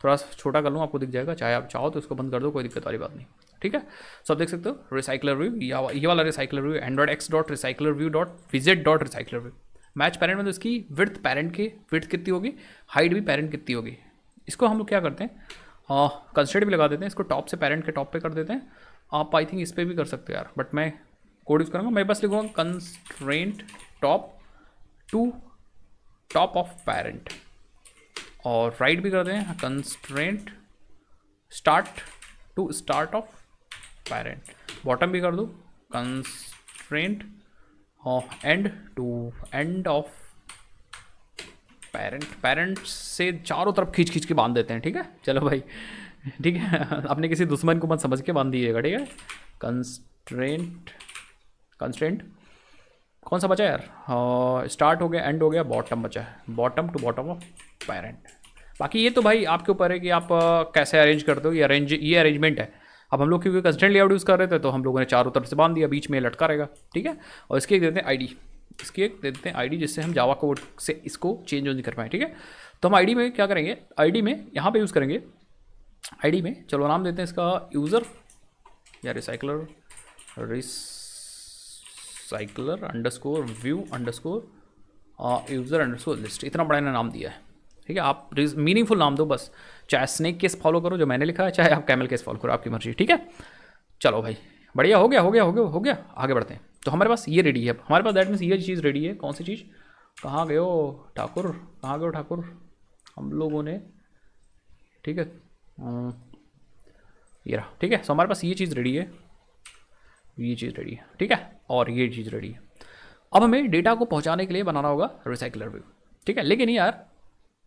Speaker 1: थोड़ा सा छोटा कर लूँ, आपको दिख जाएगा, चाहे आप चाहो तो इसको बंद कर दो, कोई दिक्कत वाली बात नहीं। ठीक है। सो आप देख सकते हो रिसाइकलर व्यू, ये वाला recycler view, Android x.recyclerview.widget.recycler view. Match parent में तो इसकी विड्थ पैरेंट की विड्थ कितनी होगी, हाइट भी पैरेंट कितनी होगी। इसको हम लोग क्या करते हैं, कंस्ट्रेंट भी लगा देते हैं, इसको टॉप से पैरेंट के टॉप पे कर देते हैं। आप आई थिंक इस पर भी कर सकते हो यार, बट मैं कोड यूज़ करूँगा, मैं बस लिखूँगा constraint top to top of parent, और राइट भी कर दें constraint start to start of parent, bottom भी कर दो constraint end to end of parent से चारों तरफ खींच के बांध देते हैं। ठीक है। चलो भाई, ठीक है, अपने किसी दुश्मन को मत समझ के बांध दीजिएगा। ठीक है। कंस्ट्रेंट कौन सा बचा यार, स्टार्ट हो गया, एंड हो गया, बॉटम बचा है, bottom to bottom of parent. बाकी ये तो भाई आपके ऊपर है कि आप कैसे अरेंज करते हो, ये अरेंजमेंट है। अब हम लोग क्योंकि कंस्ट्रेंट लेआउट यूज़ कर रहे थे, तो हम लोगों ने चारों तरफ से बांध दिया, बीच में लटका रहेगा। ठीक है। और इसकी एक देते हैं आईडी, इसकी एक दे देते हैं आईडी, जिससे हम जावा कोड से इसको चेंज नहीं कर पाएँ। ठीक है। तो हम आईडी में क्या करेंगे, आईडी में यहाँ पे यूज़ करेंगे, आईडी में चलो नाम देते हैं इसका यूज़र या recycler underscore view underscore user underscore list, इतना बड़ा इन्हें नाम दिया है। ठीक है। आप मीनिंगफुल नाम दो बस, चाहे स्नेक केस फॉलो करो जो मैंने लिखा है, चाहे आप कैमल केस फॉलो करो, आपकी मर्जी। ठीक है। चलो भाई बढ़िया, हो गया, आगे बढ़ते हैं। तो हमारे पास ये रेडी है, हमारे पास दैट मीन्स ये चीज़ रेडी है। कौन सी चीज़, कहाँ गए हो ठाकुर, हम लोगों ने, ठीक है, ये रहा। ठीक है। सो हमारे पास ये चीज़ रेडी है, ठीक है, और ये चीज़ रेडी है। अब हमें डेटा को पहुंचाने के लिए बनाना होगा रिसाइकलर व्यू। ठीक है। लेकिन यार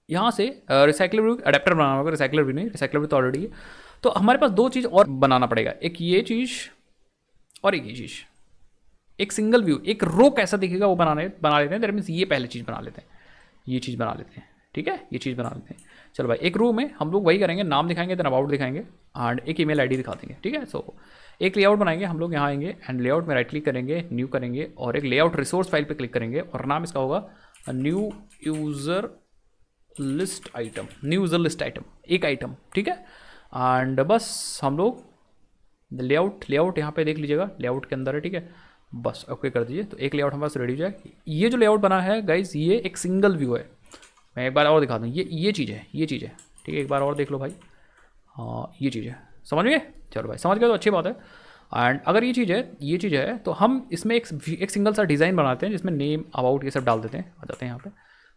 Speaker 1: यहाँ से रिसाइकलर व्यू अडेप्टर बनाना होगा, रिसाइकलर व्यू नहीं, रिसाइकलर व्यू तो ऑलरेडी है। तो हमारे पास दो चीज़ और बनाना पड़ेगा, एक ये चीज़ और एक ये चीज़, एक सिंगल व्यू, एक रो कैसा दिखेगा वो बना लेते हैं। दैट मीन्स ये पहले चीज़ बना लेते हैं, ये चीज़ बना लेते हैं। ठीक है। ये चीज़ बना लेते हैं। चलो भाई, एक रो में हम लोग वही करेंगे, नाम दिखाएंगे, देन अबाउट दिखाएंगे, एंड एक ईमेल आईडी दिखा देंगे। ठीक है। सो एक लेआउट बनाएंगे हम लोग, यहाँ आएंगे एंड लेआउट में राइट क्लिक करेंगे, न्यू करेंगे, और एक लेआउट रिसोर्स फाइल पे क्लिक करेंगे, और नाम इसका होगा न्यू यूज़र लिस्ट आइटम, एक आइटम। ठीक है। एंड बस हम लोग लेआउट यहाँ पे देख लीजिएगा, लेआउट के अंदर है। ठीक है। बस ओके कर दीजिए, तो एक लेआउट हमारे पास रेडी हो जाए। ये जो लेआउट बना है गाइज, ये एक सिंगल व्यू है। मैं एक बार और दिखा दूँ, ये चीज़ है, ठीक है, एक बार और देख लो भाई। हाँ ये चीज़ है, समझ गए। चलो भाई समझ गए तो अच्छी बात है। एंड अगर ये चीज़ है तो हम इसमें एक सिंगल सा डिज़ाइन बनाते हैं, जिसमें नेम अबाउट ये सब डाल देते हैं, आ जाते हैं यहाँ पे।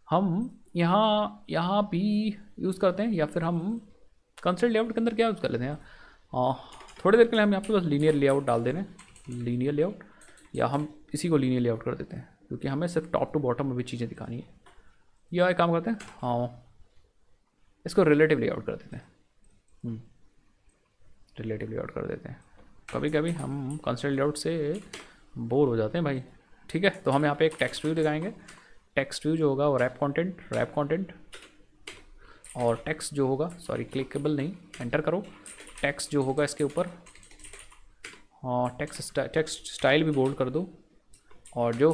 Speaker 1: हम यहाँ भी यूज़ करते हैं, या फिर हम कंस्ट्रेंट लेआउट के अंदर क्या यूज़ कर लेते हैं, थोड़ी देर के लिए हम यहाँ पे बस लीनियर लेआउट डाल देने, लीनियर लेआउट, या हम इसी को लीनियर लेआउट कर देते हैं, क्योंकि हमें सिर्फ टॉप टू बॉटम में भी चीज़ें दिखानी है। या एक काम करते हैं, हाँ इसको रिलेटिव लेआउट कर देते हैं, रिलेटिव लेआउट कर देते हैं। कभी कभी हम कंस्ट्रेंट लेआउट से बोर हो जाते हैं भाई। ठीक है। तो हम यहाँ पे एक टेक्स्ट व्यू दिखाएंगे, टेक्स्ट व्यू जो होगा वो रैप कंटेंट, और टेक्स्ट जो होगा, सॉरी क्लिकेबल नहीं, एंटर करो, टेक्स्ट जो होगा इसके ऊपर, हाँ टेक्स्ट स्टाइल भी बोल्ड कर दो, और जो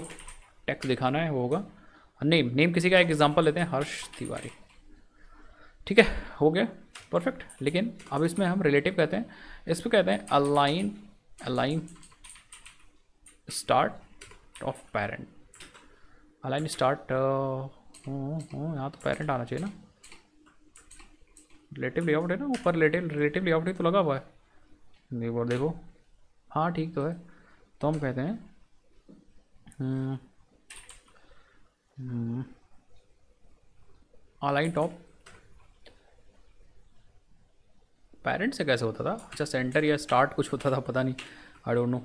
Speaker 1: टेक्स्ट दिखाना है वो होगा नेम किसी का एक एग्जांपल लेते हैं, हर्ष तिवारी। ठीक है, हो गया। परफेक्ट। लेकिन अब इसमें हम रिलेटिव कहते हैं, इस पर कहते हैं align start of parent. Align start यहाँ तो पेरेंट आना चाहिए ना, रिलेटिव लेआउट है ना ऊपर, रिलेटिव लेआउट ही तो लगा हुआ है, देखो देखो, हाँ ठीक तो है। तो हम कहते हैं अलाइन टॉप पेरेंट से कैसे होता था, अच्छा सेंटर या स्टार्ट कुछ होता था, पता नहीं, आई डोंट नो,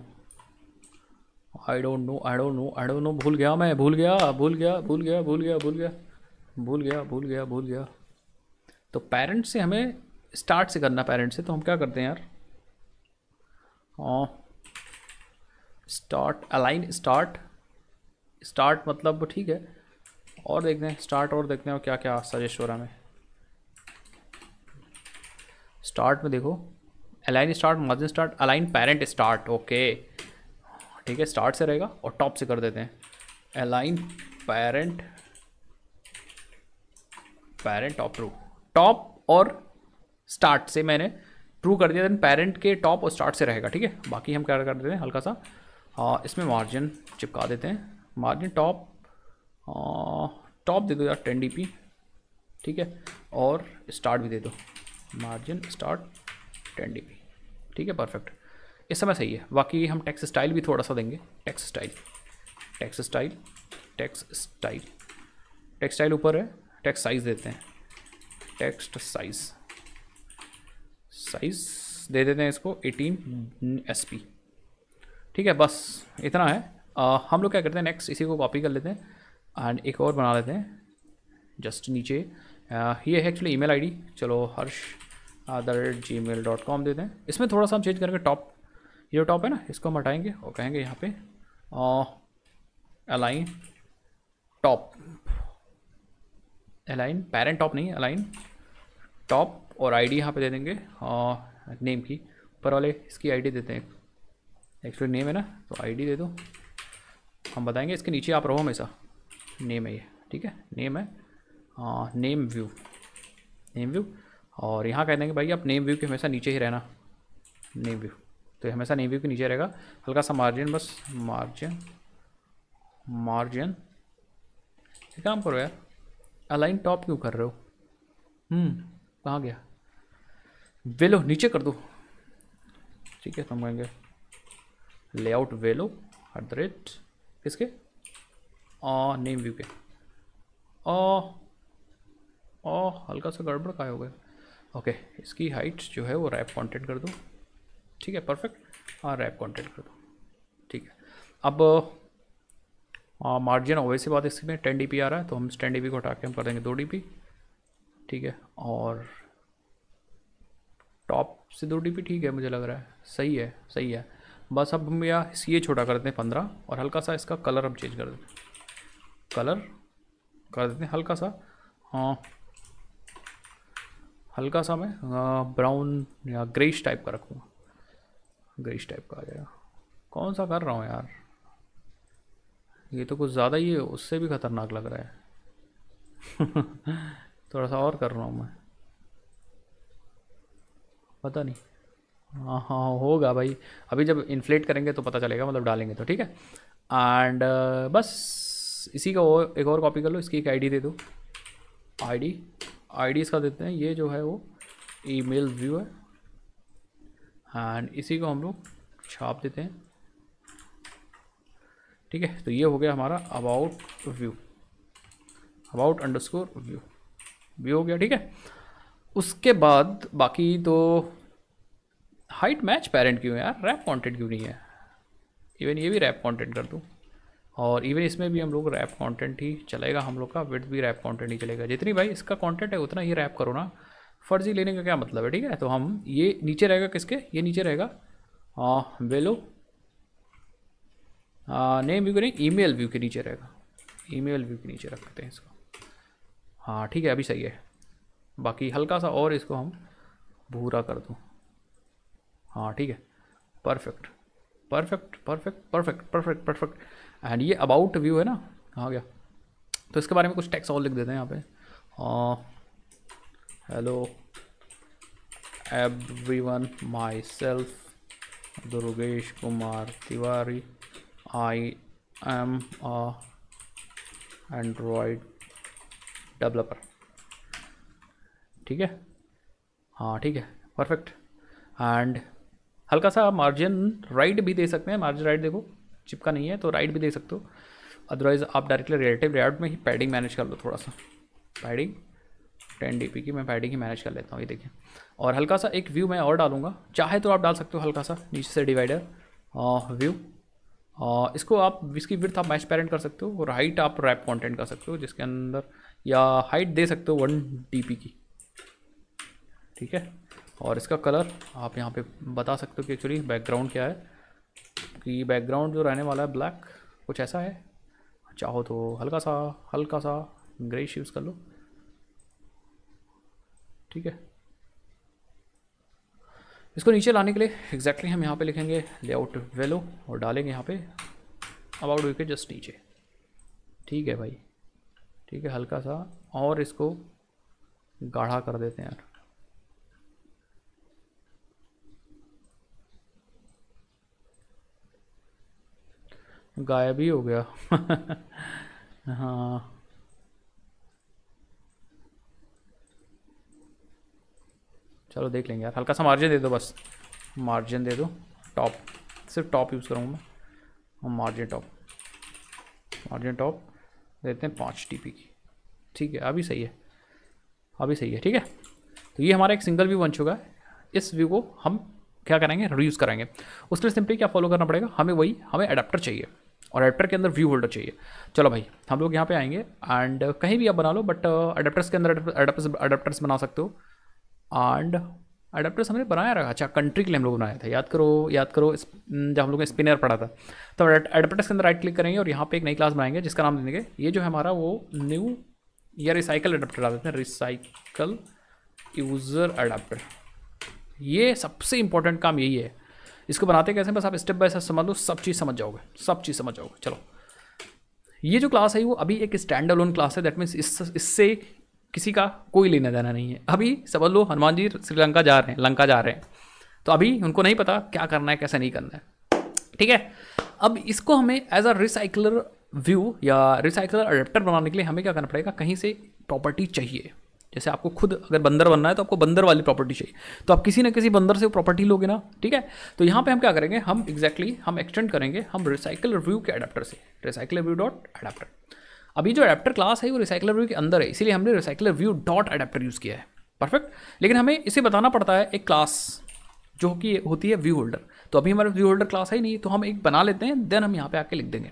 Speaker 1: भूल गया। तो पेरेंट से हमें स्टार्ट से करना, पेरेंट से, तो हम क्या करते हैं यार, स्टार्ट अलाइन स्टार्ट मतलब ठीक है, और देखते हैं स्टार्ट, और देखते हैं क्या क्या सजेस्ट हो रहा है हमें। स्टार्ट में देखो align start, margin start, align parent start, okay ठीक है, स्टार्ट से रहेगा और टॉप से कर देते हैं align parent top true, top और स्टार्ट से मैंने ट्रू कर दिया, देन पेरेंट के टॉप और स्टार्ट से रहेगा, ठीक है। बाकी हम क्या कर देते हैं, हल्का सा इसमें मार्जिन चिपका देते हैं, मार्जिन टॉप दे दो यार 10 dp, ठीक है, और स्टार्ट भी दे दो, मार्जिन स्टार्ट 10 dp, ठीक है, परफेक्ट, इस समय सही है। बाकी हम टेक्स्ट स्टाइल भी थोड़ा सा देंगे, टेक्स्ट स्टाइल ऊपर है, टेक्स्ट साइज देते हैं, टेक्स्ट साइज दे देते हैं इसको 18 sp, ठीक है, बस इतना है। हम लोग क्या करते हैं नेक्स्ट, इसी को कॉपी कर लेते हैं एंड एक और बना लेते हैं जस्ट नीचे, ये है एक्चुअली ईमेल आईडी, चलो harsh@gmail.com देते हैं। इसमें थोड़ा सा हम चेंज करेंगे, टॉप, ये टॉप है ना, इसको हम हटाएंगे और कहेंगे यहाँ पे align top, align parent top नहीं, अलाइन टॉप, और आईडी यहाँ पे दे देंगे नेम की, ऊपर वाले इसकी आईडी देते हैं, एक्चुअली नेम है ना, तो आईडी दे दो, हम बताएंगे इसके नीचे आप रहो हमेशा, नेम है ये, ठीक है, नेम है, नेम व्यू, और यहाँ कह देंगे भाई आप नेम व्यू के हमेशा नीचे ही रहना, नेम व्यू, तो हमेशा नेम व्यू के नीचे रहेगा, हल्का सा मार्जिन, बस मार्जिन, काम करो यार, अलाइन टॉप क्यों कर रहे हो, कहाँ गया, वेलो नीचे कर दो, ठीक है, तो हम कहेंगे लेआउट वेलो @ किसके, नेम व्यू के, हल्का सा गड़बड़ का हो गया, ओके, इसकी हाइट जो है वो रैप कंटेंट कर दो, ठीक है, परफेक्ट, रैप कंटेंट कर दो, ठीक है। अब मार्जिन ऑब्वियस बात, इसमें 10 dp आ रहा है, तो हम 10 dp को हटा के हम कर देंगे 2 dp, ठीक है, और टॉप से 2 dp, ठीक है, मुझे लग रहा है सही है। बस अब हम ये छोटा कर देते हैं 15, और हल्का सा इसका कलर हम चेंज कर देते हैं, कलर कर देते हैं हल्का सा, हल्का सा मैं ब्राउन या ग्रेइश टाइप का रखूँगा, ग्रेइश टाइप का आ जाएगा, कौन सा कर रहा हूँ यार, ये तो कुछ ज़्यादा ही है, उससे भी ख़तरनाक लग रहा है थोड़ा सा और कर रहा हूँ मैं, पता नहीं, हाँ होगा भाई, अभी जब इन्फ्लेट करेंगे तो पता चलेगा, मतलब डालेंगे तो, ठीक है। एंड बस इसी का एक और कॉपी कर लो, इसकी एक आईडी दे दो, आईडी इसका देते हैं, ये जो है वो ईमेल व्यू है, एंड इसी को हम लोग छाप देते हैं, ठीक है। तो ये हो गया हमारा अबाउट _व्यू हो गया, ठीक है। उसके बाद बाकी तो हाइट मैच पेरेंट क्यों है यार, रैप कंटेंट क्यों नहीं है, इवन ये भी रैप कंटेंट कर दूँ, और इवन इसमें भी हम लोग रैप कंटेंट ही चलेगा, हम लोग का विड्थ भी रैप कंटेंट ही चलेगा, जितनी भाई इसका कंटेंट है उतना ही रैप करो ना, फर्जी लेने का क्या मतलब है, ठीक है। तो हम ये नीचे रहेगा किसके, ये नीचे रहेगा वेलो नेम व्यू के नहीं, ईमेल व्यू के नीचे रहेगा, ईमेल व्यू के नीचे रखते हैं इसको, हाँ ठीक है, अभी सही है। बाकी हल्का सा और इसको हम भूरा कर दूँ, हाँ ठीक है, परफेक्ट। एंड ये अबाउट व्यू है ना, आ गया, तो इसके बारे में कुछ टेक्स्ट और लिख देते हैं यहाँ पे, hello everyone, myself Durgesh Kumar Tiwari. I am a Android developer. ठीक है, हाँ ठीक है, परफेक्ट। एंड हल्का सा मार्जिन राइट भी दे सकते हैं, मार्जिन राइट देखो चिपका नहीं है तो राइट भी दे सकते हो, अदरवाइज आप डायरेक्टली रिलेटिव लेआउट में ही पैडिंग मैनेज कर लो, थोड़ा सा पैडिंग 10 dp की मैं पैडिंग ही मैनेज कर लेता हूँ, ये देखिए। और हल्का सा एक व्यू मैं और डालूंगा, चाहे तो आप डाल सकते हो हल्का सा नीचे से डिवाइडर व्यू, इसको आप इसकी विड्थ आप मैच पेरेंट कर सकते हो और हाइट आप रैप कंटेंट कर सकते हो जिसके अंदर, या हाइट दे सकते हो 1 dp की, ठीक है। और इसका कलर आप यहाँ पे बता सकते हो कि एक्चुअली बैकग्राउंड क्या है, कि बैकग्राउंड जो रहने वाला है ब्लैक कुछ ऐसा है, चाहो तो हल्का सा ग्रेइश यूज़ कर लो, ठीक है। इसको नीचे लाने के लिए एग्जैक्टली हम यहाँ पे लिखेंगे लेआउट वेलो और डालेंगे यहाँ पे अबाउट व्यू के जस्ट नीचे, ठीक है भाई, ठीक है। हल्का सा और इसको गाढ़ा कर देते हैं यार, गायब ही हो गया हाँ चलो देख लेंगे यार, हल्का सा मार्जिन दे दो, बस मार्जिन दे दो, टॉप सिर्फ टॉप यूज़ करूँगा मैं, हम मार्जिन टॉप देते हैं 5 dp की, ठीक है। अभी सही है, ठीक है। तो ये हमारा एक सिंगल व्यू बन चुका है, इस व्यू को हम क्या करेंगे, रीयूज़ करेंगे। उसके लिए सिंपली क्या फॉलो करना पड़ेगा, हमें अडेप्टर चाहिए और अडेप्टर के अंदर व्यू होल्डर चाहिए। चलो भाई हम लोग यहाँ पे आएंगे एंड कहीं भी आप बना लो, बट अडेप्टर्स के अंदर अडेप्टर्स बना सकते हो। एंड अडेप्टर्स हमने बनाया रखा, अच्छा कंट्री के लिए हम लोग बनाया था, याद करो जब हम लोग ने स्पिनर पढ़ा था। तो अडेप्टर्स के अंदर राइट क्लिक करेंगे और यहाँ पे एक नई क्लास बनाएंगे जिसका नाम देंगे, ये जो है हमारा वो न्यू या रिसाइकल अडेप्टर डाल देते हैं, रिसाइकल यूज़र अडेप्टर। ये सबसे इंपॉर्टेंट काम यही है, इसको बनाते कैसे, बस आप स्टेप बाय स्टेप समझ लो, सब चीज़ समझ जाओगे। चलो ये जो क्लास है वो अभी एक स्टैंड अलोन क्लास है, दैट मीन्स इससे किसी का कोई लेना देना नहीं है। अभी समझ लो हनुमान जी लंका जा रहे हैं, तो अभी उनको नहीं पता क्या करना है कैसे नहीं करना है, ठीक है। अब इसको हमें एज अ रिसाइकलर व्यू या रिसाइकलर अडेप्टर बनाने के लिए हमें क्या करना पड़ेगा, कहीं से प्रॉपर्टी चाहिए। जैसे आपको खुद अगर बंदर बनना है तो आपको बंदर वाली प्रॉपर्टी चाहिए, तो आप किसी ना किसी बंदर से वो प्रॉपर्टी लोगे ना, ठीक है। तो यहाँ पे हम क्या करेंगे, हम एक्सटेंड करेंगे हम रिसाइकलर व्यू के अडेप्टर से, रिसाइकलर व्यू डॉट अडेप्टर। अभी जो अडेप्टर क्लास है वो रिसाइकलर व्यू के अंदर है, इसीलिए हमने recycler view dot adapter use किया है, परफेक्ट। लेकिन हमें इसे बताना पड़ता है एक क्लास जो कि होती है व्यू होल्डर, तो अभी हमारे व्यू होल्डर क्लास है ही नहीं, तो हम एक बना लेते हैं, देन हम यहाँ पे आके लिख देंगे,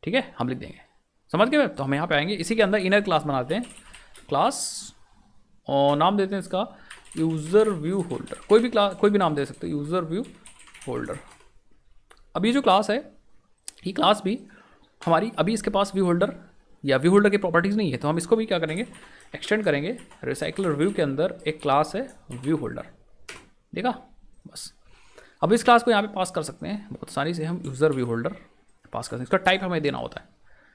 Speaker 1: ठीक है। हम लिख देंगे, समझ गए। तो हम यहाँ पे आएंगे, इसी के अंदर इनर क्लास बनाते हैं, क्लास और नाम देते हैं इसका यूज़र व्यू होल्डर, कोई भी नाम दे सकते हो, यूज़र व्यू होल्डर। अभी जो क्लास है ये क्लास भी हमारी, अभी इसके पास व्यू होल्डर या व्यू होल्डर की प्रॉपर्टीज़ नहीं है, तो हम इसको भी क्या करेंगे, एक्सटेंड करेंगे। रिसाइकलर व्यू के अंदर एक क्लास है व्यू होल्डर, देखा, बस। अब इस क्लास को यहाँ पे पास कर सकते हैं बहुत आसानी से, हम यूज़र व्यू होल्डर पास कर सकते हैं, इसका टाइप हमें देना होता है,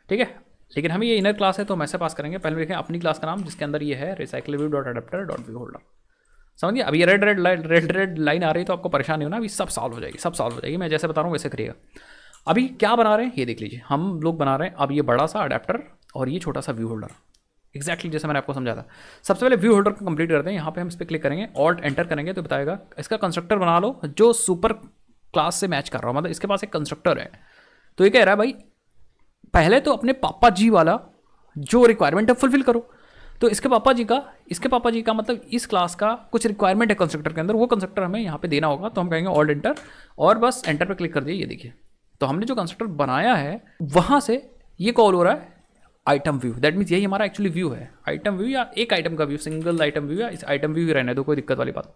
Speaker 1: ठीक है। लेकिन हमें ये इनर क्लास है तो हम ऐसे पास करेंगे, पहले लिखें अपनी क्लास का नाम जिसके अंदर ये है recycler view dot adapter dot view holder, समझिए। अब ये रेड लाइन आ रही है तो आपको परेशानी होना, अभी सब सॉल्व हो जाएगी, मैं जैसे बता रहा हूँ वैसे करिएगा। अभी क्या बना रहे हैं ये देख लीजिए, हम लोग बना रहे हैं अब ये बड़ा सा अडेप्टर और ये छोटा सा व्यू होल्डर, एक्जैक्टली जैसे मैंने आपको समझा था। सबसे पहले व्यू होल्डर को कंप्लीट करते हैं, यहाँ पे हम इस पर क्लिक करेंगे, ऑल्ट एंटर करेंगे तो बताएगा इसका कंस्ट्रक्टर बना लो जो सुपर क्लास से मैच कर रहा हो, मतलब इसके पास एक कंस्ट्रक्टर है। तो ये कह रहा है भाई पहले तो अपने पापा जी वाला जो रिक्वायरमेंट है फुलफिल करो, तो इसके पापा जी का मतलब इस क्लास का कुछ रिक्वायरमेंट है कंस्ट्रक्टर के अंदर, वो कंस्ट्रक्टर हमें यहाँ पे देना होगा। तो हम कहेंगे ऑल्ट एंटर और बस एंटर पे क्लिक कर दिए, ये देखिए। तो हमने जो कंस्ट्रक्टर बनाया है वहाँ से ये कॉल हो रहा है आइटम व्यू, दैट मीन्स यही हमारा एक्चुअली व्यू है, आइटम व्यू या एक आइटम का व्यू, सिंगल आइटम व्यू या इस आइटम व्यू ही रहने दो, कोई दिक्कत वाली बात।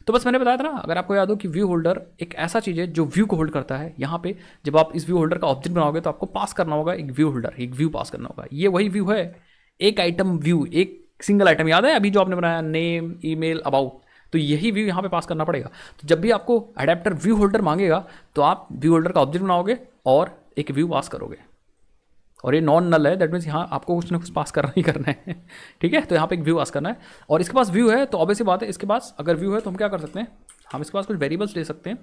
Speaker 1: तो बस मैंने बताया था ना, अगर आपको याद हो कि व्यू होल्डर एक ऐसा चीज़ है जो व्यू को होल्ड करता है। यहाँ पे जब आप इस व्यू होल्डर का ऑब्जेक्ट बनाओगे तो आपको पास करना होगा एक व्यू होल्डर, एक व्यू पास करना होगा। ये वही व्यू है, एक आइटम व्यू, एक सिंगल आइटम, याद है अभी जो आपने बनाया नेम ईमेल अबाउट, तो यही व्यू यहाँ पे पास करना पड़ेगा। तो जब भी आपको अडेप्टर व्यू होल्डर मांगेगा तो आप व्यू होल्डर का ऑब्जेक्ट बनाओगे और एक व्यू पास करोगे, और ये नॉन नल है, दैट मीन्स यहाँ आपको कुछ ना कुछ पास करना ही करना है। ठीक है, तो यहाँ पे एक व्यू पास करना है और इसके पास व्यू है तो ऑब्वियस सी बात है, इसके पास अगर व्यू है तो हम क्या कर सकते हैं, हम इसके पास कुछ वेरिएबल्स ले सकते हैं।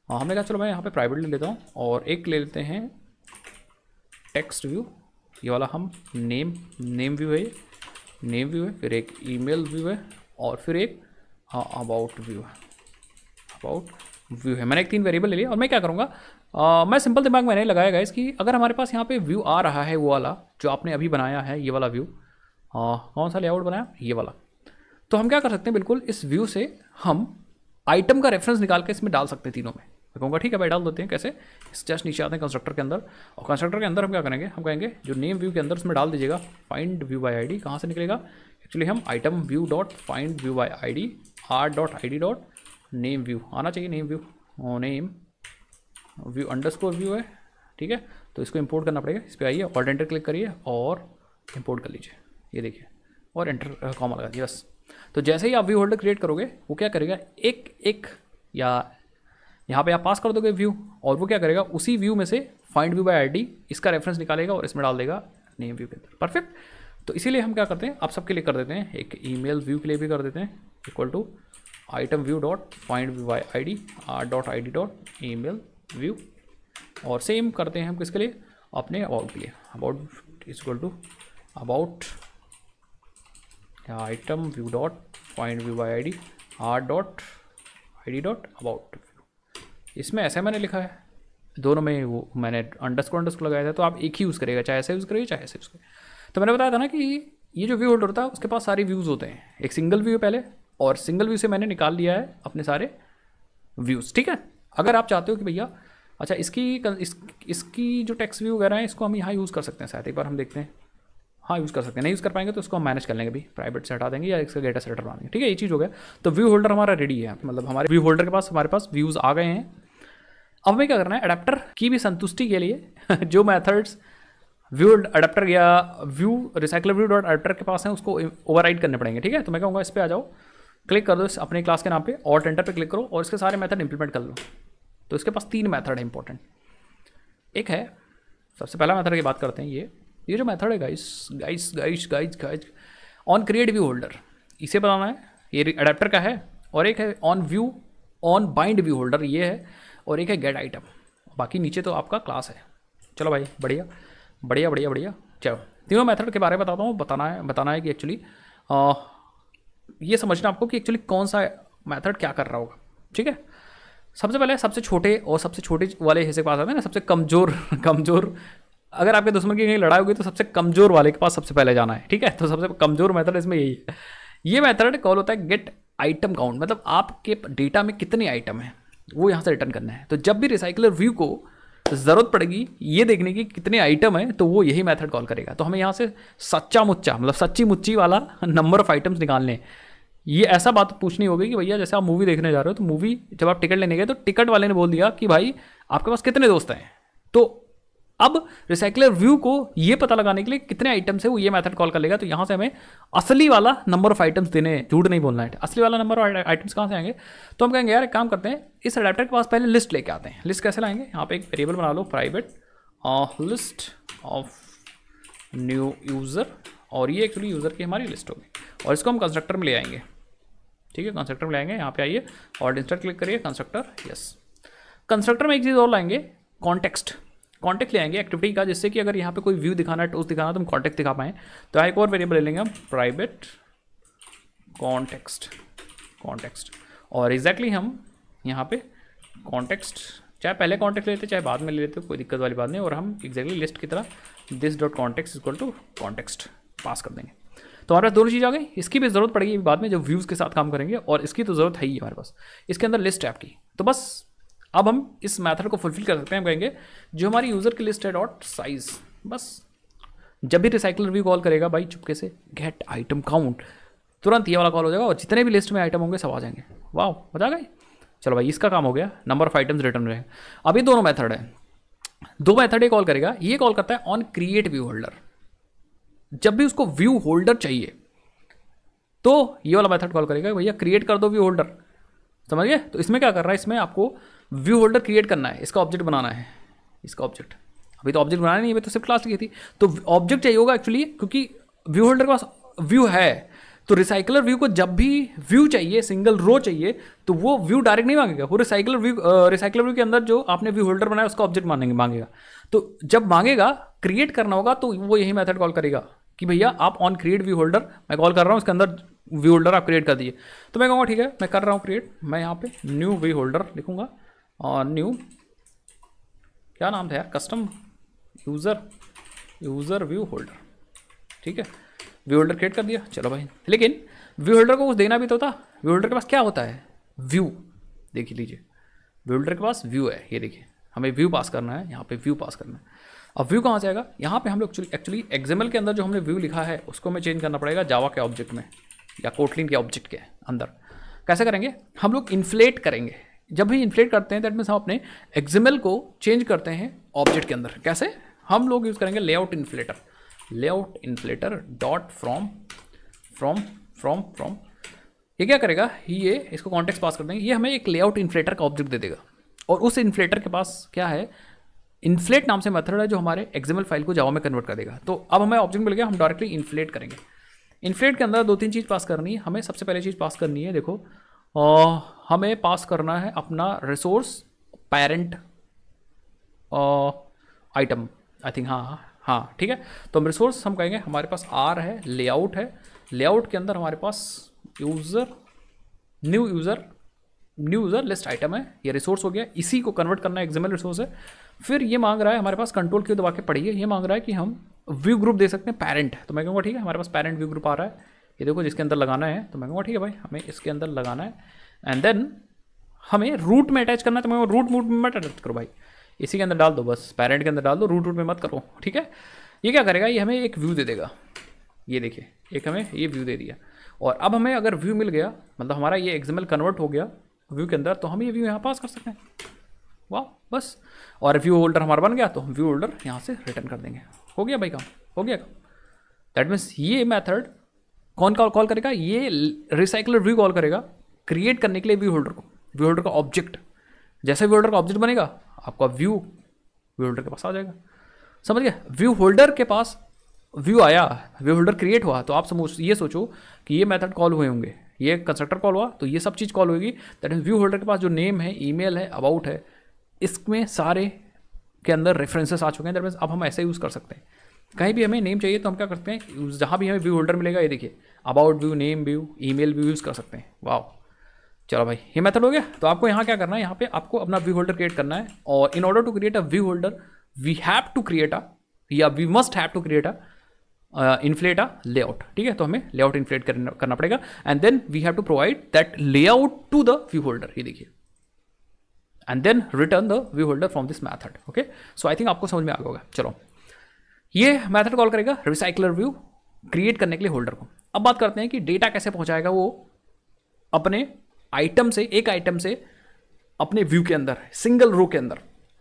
Speaker 1: हमने कहा चलो मैं यहाँ पे प्राइवेट ले लेता हूँ और एक ले लेते हैं टेक्स्ट व्यू, ये वाला हम नेम व्यू है, ये नेम व्यू है, फिर एक ईमेल व्यू है और फिर एक अबाउट व्यू है, अबाउट व्यू है। मैंने एक 3 वेरिएबल ले लिया और मैं क्या करूँगा, मैं सिंपल दिमाग में नहीं लगाया गाइस कि अगर हमारे पास यहाँ पे व्यू आ रहा है वो वाला जो आपने अभी बनाया है, ये वाला व्यू, कौन सा लेआउट बनाया, ये वाला, तो हम क्या कर सकते हैं, बिल्कुल इस व्यू से हम आइटम का रेफरेंस निकाल के इसमें डाल सकते हैं तीनों में। मैं कहूँगा ठीक है भाई डाल देते हैं, कैसे, इस जस्ट नीचे आते हैं कंस्ट्रक्टर के अंदर और कंस्ट्रक्टर के अंदर हम क्या करेंगे, हम कहेंगे जो नेम व्यू के अंदर उसमें डाल दीजिएगा फाइंड व्यू बाय आईडी। कहाँ से निकलेगा, एक्चुअली हम item view dot find view by ID r.id dot name view आना चाहिए, name view name view underscore view है। ठीक है, तो इसको इंपोर्ट करना पड़ेगा, इस पर आइए और एंटर क्लिक करिए और इंपोर्ट कर लीजिए, ये देखिए और एंटर कॉमा लगा दिया बस। तो जैसे ही आप व्यू होल्डर क्रिएट करोगे वो क्या करेगा, एक या यहाँ पे आप पास कर दोगे व्यू और वो क्या करेगा, उसी व्यू में से फाइंड व्यू बाय आईडी इसका रेफरेंस निकालेगा और इसमें डाल देगा नेम व्यू के अंदर। परफेक्ट, तो इसीलिए हम क्या करते हैं, आप सबके लिए कर देते हैं, एक ईमेल व्यू के लिए भी कर देते हैं equal to item view dot find view by ID r.id dot email view और सेम करते हैं हम किसके लिए, अपने अबाउट के लिए, about equal to about item view dot find view by ID r.id dot about. इसमें ऐसे मैंने लिखा है, दोनों में वो मैंने अंडरस्कोर लगाया था, तो आप एक ही यूज़ करेगा, चाहे ऐसे यूज़ करिए चाहे ऐसे यूज़ करिए। तो मैंने बताया था ना कि ये जो व्यू होल्डर होता है उसके पास सारे व्यूज़ होते हैं, एक सिंगल व्यू पहले और सिंगल व्यू से मैंने निकाल लिया है अपने सारे व्यूज़। ठीक है, अगर आप चाहते हो कि भैया अच्छा इसकी जो टेक्स्ट व्यू वगैरह है इसको हम यहाँ यूज़ कर सकते हैं, शायद एक बार हम देखते हैं, हाँ यूज़ कर सकते हैं, नहीं यूज़ कर पाएंगे तो इसको हम मैनेज कर लेंगे, भी प्राइवेट से हटा देंगे या इसका डेटा सेटर बना देंगे। ठीक है, ये चीज़ हो गया। तो व्यू होल्डर हमारा रेडी है, मतलब हमारे व्यू होल्डर के पास हमारे पास व्यूज़ आ गए हैं। अब हमें क्या करना है, अडेप्टर की भी संतुष्टि के लिए जो मेथड्स व्यू अडेप्टर या view recycler view dot adapter के पास है उसको ओवरराइड करने पड़ेंगे। ठीक है, तो मैं कहूँगा इस पर आ जाओ, क्लिक कर दो अपने क्लास के नाम पे और एंटर पे क्लिक करो और इसके सारे मेथड इंप्लीमेंट कर लो। तो इसके पास 3 मेथड है इंपॉर्टेंट। एक है, सबसे पहला मेथड की बात करते हैं, ये जो मेथड है guys on create view holder, इसे बनाना है, ये अडेप्टर का है। और एक है ऑन बाइंड व्यू होल्डर, ये है, और एक है गेट आइटम। बाकी नीचे तो आपका क्लास है। चलो भाई बढ़िया बढ़िया बढ़िया बढ़िया। चलो तीनों मेथड के बारे में बताता हूँ, बताना है कि एक्चुअली ये समझना आपको कि एक्चुअली कौन सा मेथड क्या कर रहा होगा। ठीक है, सबसे पहले सबसे छोटे और सबसे छोटे वाले हिस्से के पास आते हैं ना, सबसे कमज़ोर अगर आपके दुश्मन की कहीं लड़ाई होगी तो सबसे कमज़ोर वाले के पास सबसे पहले जाना है। ठीक है, तो सबसे कमज़ोर मेथड इसमें यही है। ये मेथड कॉल होता है गेट आइटम काउंट, मतलब आपके डेटा में कितने आइटम हैं वो यहाँ से रिटर्न करना है। तो जब भी रिसाइकलर व्यू को ज़रूरत पड़ेगी ये देखने की कितने आइटम है तो वो यही मेथड कॉल करेगा। तो हमें यहाँ से सच्चा मुच्चा मतलब सच्ची मुच्ची वाला नंबर ऑफ आइटम्स निकालने। ये ऐसा बात पूछनी होगी कि भैया जैसे आप मूवी देखने जा रहे हो तो मूवी जब आप टिकट लेने गए तो टिकट वाले ने बोल दिया कि भाई आपके पास कितने दोस्त हैं, तो अब रिसाइकलर व्यू को ये पता लगाने के लिए कितने आइटम्स है वो ये मेथड कॉल कर लेगा। तो यहाँ से हमें असली वाला नंबर ऑफ आइटम्स देने, झूठ नहीं बोलना है, असली वाला नंबर ऑफ आइटम्स कहाँ से आएंगे। तो हम कहेंगे यार एक काम करते हैं, इस अडेप्टर के पास पहले लिस्ट लेके आते हैं। लिस्ट कैसे लाएंगे, यहाँ पे एक वेरिएबल बना लो private list of new user, और ये एक्चुअली यूज़र की हमारी लिस्ट होगी और इसको हम कंस्ट्रक्टर में ले आएंगे। ठीक है, कंस्ट्रक्टर में ले आएंगे, यहाँ पे आइए और इंस्टॉल क्लिक करिए कंस्ट्रक्टर। यस, कंस्ट्रक्टर में एक चीज़ और लाएंगे, कॉन्टेक्स्ट ले आएंगे एक्टिविटी का, जिससे कि अगर यहाँ पे कोई व्यू दिखाना है टूल्स दिखाना तो हम कॉन्टेक्स्ट दिखा पाएँ। तो एक और वेरिएबल ले लेंगे हम प्राइवेट कॉन्टेक्स्ट और एग्जैक्टली हम यहाँ पे कॉन्टेक्स्ट चाहे पहले कॉन्टेक्स्ट लेते चाहे बाद में ले लेते कोई दिक्कत वाली बात नहीं, और हम एग्जैक्टली लिस्ट की तरह this dot context equal to context pass कर देंगे। तो हमारे पास दोनों चीज़ आ गई। इसकी भी ज़रूरत पड़ेगी बाद में जब व्यूज़ के साथ काम करेंगे, और इसकी तो ज़रूरत है ही हमारे पास, इसके अंदर लिस्ट है आपकी। तो बस अब हम इस मेथड को फुलफिल कर सकते हैं। हम कहेंगे जो हमारी यूज़र की लिस्ट है डॉट साइज, बस जब भी रिसाइकलर व्यू कॉल करेगा भाई चुपके से गेट आइटम काउंट, तुरंत ये वाला कॉल हो जाएगा और जितने भी लिस्ट में आइटम होंगे सब आ जाएंगे। वाह मजा आ गई। चलो भाई इसका काम हो गया, नंबर ऑफ आइटम्स रिटर्न रहेगा। अभी दोनों मेथड है, दो मेथड ये कॉल करेगा। ये कॉल करता है ऑन क्रिएट व्यू होल्डर, जब भी उसको व्यू होल्डर चाहिए तो ये वाला मेथड कॉल करेगा भैया क्रिएट कर दो व्यू होल्डर, समझ गए। तो इसमें क्या कर रहा है, इसमें आपको व्यू होल्डर क्रिएट करना है, इसका ऑब्जेक्ट बनाना है, इसका ऑब्जेक्ट अभी तो ऑब्जेक्ट बनाना नहीं, अभी तो सिर्फ क्लास लिखी थी। तो ऑब्जेक्ट चाहिए होगा एक्चुअली, क्योंकि व्यू होल्डर के पास व्यू है। तो रिसाइकलर व्यू को जब भी व्यू चाहिए, सिंगल रो चाहिए, तो वो व्यू डायरेक्ट नहीं मांगेगा, वो रिसाइकलर व्यू के अंदर जो आपने व्यू होल्डर बनाया उसका ऑब्जेक्ट मांगेगा। तो जब मांगेगा, क्रिएट करना होगा, तो वो यही मेथड कॉल करेगा कि भैया आप ऑन क्रिएट व्यू होल्डर, मैं कॉल कर रहा हूँ, इसके अंदर व्यू होल्डर आप क्रिएट कर दीजिए। तो मैं कहूँगा ठीक है, मैं कर रहा हूँ क्रिएट। मैं यहाँ पे न्यू व्यू होल्डर लिखूँगा और न्यू, क्या नाम था यार, कस्टम यूज़र व्यू होल्डर, ठीक है। व्यू होल्डर क्रिएट कर दिया, चलो भाई। लेकिन व्यू होल्डर को कुछ देना भी तो था। व्यू होल्डर के पास क्या होता है, व्यू, देख लीजिए व्यू होल्डर के पास व्यू है, ये देखिए, हमें व्यू पास करना है, यहाँ पे व्यू पास करना है। अब व्यू कहाँ से आएगा, यहाँ पे हम लोग एक्चुअली एक्सएमएल के अंदर जो हमने व्यू लिखा है उसको हमें चेंज करना पड़ेगा जावा के ऑब्जेक्ट में या कोटलिन के ऑब्जेक्ट के अंदर। कैसे करेंगे, हम लोग इन्फ्लेट करेंगे। जब भी इन्फ्लेट करते हैं दैट मीन्स हम अपने एक्सएमएल को चेंज करते हैं ऑब्जेक्ट के अंदर। कैसे, हम लोग यूज़ करेंगे लेआउट इन्फ्लेटर डॉट फ्रॉम। ये क्या करेगा, ये इसको कॉन्टेक्स्ट पास कर देंगे, ये हमें एक लेआउट इन्फ्लेटर का ऑब्जेक्ट दे देगा। और उस इन्फ्लेटर के पास क्या है, इन्फ्लेट नाम से मेथड है जो हमारे एक्सएमएल फाइल को जावा में कन्वर्ट कर देगा। तो अब हमें ऑब्जेक्ट मिल गया, हम डायरेक्टली इन्फ्लेट करेंगे। इन्फ्लेट के अंदर 2-3 चीज़ पास करनी है हमें। सबसे पहले चीज़ पास करनी है, देखो हमें पास करना है अपना resource parent item, I think, हाँ ठीक है। तो हम रिसोर्स हम कहेंगे हमारे पास आर है, लेआउट है, लेआउट के अंदर हमारे पास न्यू यूज़र लिस्ट आइटम है, ये रिसोर्स हो गया। इसी को कन्वर्ट करना है, एक्सएमएल रिसोर्स है। फिर ये मांग रहा है हमारे पास, कंट्रोल की दबा के पढ़िए, ये मांग रहा है कि हम व्यू ग्रुप दे सकते हैं पेरेंट। तो मैं कहूँगा ठीक है, हमारे पास पेरेंट व्यू ग्रुप आ रहा है, ये देखो जिसके अंदर लगाना है। तो मैं कहूँगा ठीक है भाई, हमें इसके अंदर लगाना है। एंड देन हमें रूट में अटैच करना है, तो मैं रूट में मत अटैच करो भाई, इसी के अंदर डाल दो, बस पेरेंट के अंदर डाल दो, रूट में मत करो, ठीक है। ये क्या करेगा, ये हमें एक व्यू दे देगा, ये देखिए, एक हमें ये व्यू दे दिया। और अब हमें अगर व्यू मिल गया, मतलब हमारा ये एक्सएमएल कन्वर्ट हो गया व्यू के अंदर, तो हम ये व्यू यहाँ पास कर सकते हैं, वाह बस। और व्यू होल्डर हमारा बन गया, तो हम व्यू होल्डर यहाँ से रिटर्न कर देंगे। हो गया भाई काम, हो गया काम। दैट मीन्स ये मेथड कौन कॉल करेगा, ये रिसाइकलर व्यू कॉल करेगा क्रिएट करने के लिए व्यू होल्डर को, व्यू होल्डर का ऑब्जेक्ट। जैसे व्यू होल्डर का ऑब्जेक्ट बनेगा, आपका व्यू होल्डर के पास आ जाएगा, समझ गया। व्यू होल्डर के पास व्यू आया, व्यू होल्डर क्रिएट हुआ, तो आप ये सोचो कि ये मेथड कॉल हुए होंगे, ये कंस्ट्रक्टर कॉल हुआ, तो ये सब चीज़ कॉल होगी। दैट मीन्स व्यू होल्डर के पास जो नेम है, ईमेल है, अबाउट है, इसमें सारे के अंदर रेफरेंसेस आ चुके हैं। दैट मीन्स अब हम ऐसे यूज़ कर सकते हैं। कहीं भी हमें नेम चाहिए तो हम क्या करते हैं, जहाँ भी हमें व्यू होल्डर मिलेगा, ये देखिए about view, name view, email view use कर सकते हैं। वाह, चलो भाई ये मेथड हो गया। तो आपको यहाँ क्या करना है, यहाँ पे आपको अपना व्यू होल्डर क्रिएट करना है। और in order to create a view holder we have to create या we must have to create inflate layout, ठीक है। तो हमें लेआउट इन्फ्लेट करना पड़ेगा and then we have to provide that layout to the view holder, ये देखिए, and then return the view holder from this method. Okay, so I think आपको समझ में आ गया होगा। चलो, ये मैथड कॉल करेगा रिसाइकलर व्यू क्रिएट करने के लिए होल्डर को। अब बात करते हैं कि डेटा कैसे पहुंचाएगा वो अपने आइटम से, एक आइटम से अपने व्यू के अंदर, सिंगल रो के अंदर।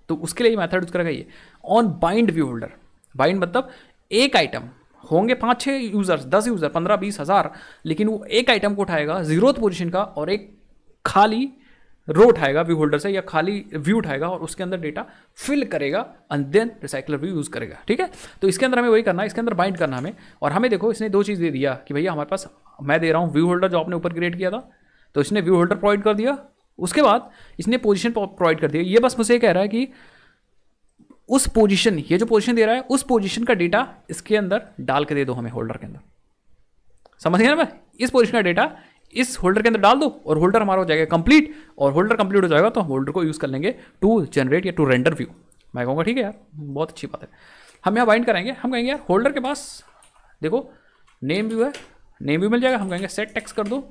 Speaker 1: तो उसके लिए मैथड यूज करेगा ये on bind view holder. Bind मतलब एक आइटम, होंगे 5-6 यूजर्स, 10 यूजर, 15-20 हज़ार, लेकिन वो एक आइटम को उठाएगा 0th पोजीशन का और एक खाली रो उठाएगा व्यू होल्डर से, या खाली व्यू उठाएगा और उसके अंदर डेटा फिल करेगा and then recycler view use करेगा, ठीक है। तो इसके अंदर हमें वही करना है, इसके अंदर बाइंड करना हमें। और हमें देखो इसने 2 चीज़ दे दिया कि भैया हमारे पास, मैं दे रहा हूँ व्यू होल्डर जो आपने ऊपर क्रिएट किया था, तो इसने व्यू होल्डर प्रोवाइड कर दिया। उसके बाद इसने पोजीशन प्रोवाइड कर दिया। ये बस मुझे कह रहा है कि उस पोजीशन, ये जो पोजीशन दे रहा है, उस पोजीशन का डेटा इसके अंदर डाल के दे दो हमें होल्डर के अंदर, समझ गया ना भाई। इस पोजीशन का डेटा इस होल्डर के अंदर डाल दो और होल्डर हमारा हो जाएगा कंप्लीट। और होल्डर कंप्लीट हो जाएगा तो हम होल्डर को यूज कर लेंगे टू जनरेट या टू रेंडर व्यू। मैं कहूँगा ठीक है यार, बहुत अच्छी बात है। हम यहाँ बाइंड कराएंगे, हम कहेंगे यार होल्डर के पास देखो नेम व्यू है, नेम व्यू मिल जाएगा। हम कहेंगे सेट टेक्स्ट कर दो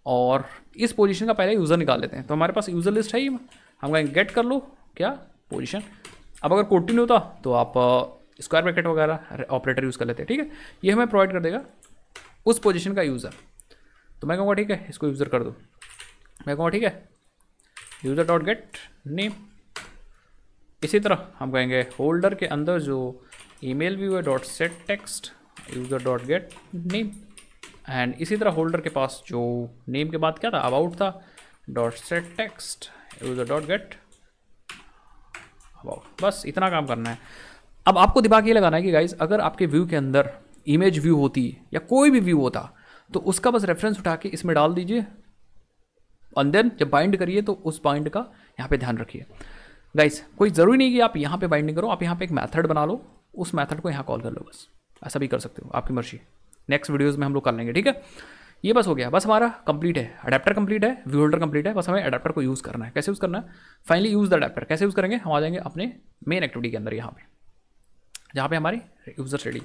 Speaker 1: और इस पोजीशन का पहले यूज़र निकाल लेते हैं। तो हमारे पास यूज़र लिस्ट है ही, हम कहेंगे गेट कर लो क्या पोजीशन। अब अगर कोटी नहीं होता तो आप स्क्वायर ब्रैकेट वगैरह ऑपरेटर यूज़ कर लेते हैं, ठीक है। ये हमें प्रोवाइड कर देगा उस पोजीशन का यूज़र। तो मैं कहूँगा ठीक है, इसको यूज़र कर दो। मैं कहूँगा ठीक है, यूज़र डॉट गेट नेम। इसी तरह हम कहेंगे होल्डर के अंदर जो ईमेल व्यू है dot set text user dot gate name. And इसी तरह होल्डर के पास जो नेम के बाद क्या था, अबाउट था, dot set text user dot get about. बस इतना काम करना है। अब आपको दिमाग ये लगाना है कि गाइज अगर आपके व्यू के अंदर इमेज व्यू होती या कोई भी व्यू होता तो उसका बस रेफरेंस उठा के इसमें डाल दीजिए, और देन जब बाइंड करिए तो उस बाइंड का यहाँ पे ध्यान रखिए गाइस। कोई ज़रूरी नहीं कि आप यहाँ पे बाइंडिंग करो, आप यहाँ पे एक मेथड बना लो, उस मेथड को यहाँ कॉल कर लो, बस ऐसा भी कर सकते हो, आपकी मर्जी। नेक्स्ट वीडियोस में हम लोग कर लेंगे, ठीक है। ये बस हो गया, बस हमारा कंप्लीट है, अडेप्टर कंप्लीट है, व्यू होल्डर कंप्लीट है, बस हमें अडेप्टर को यूज़ करना है। कैसे यूज़ करना है? Finally use the adapter. कैसे यूज़ करेंगे? हम आ जाएंगे अपने मेन एक्टिविटी के अंदर, यहाँ पे जहाँ पे हमारी यूज़र स्टडी।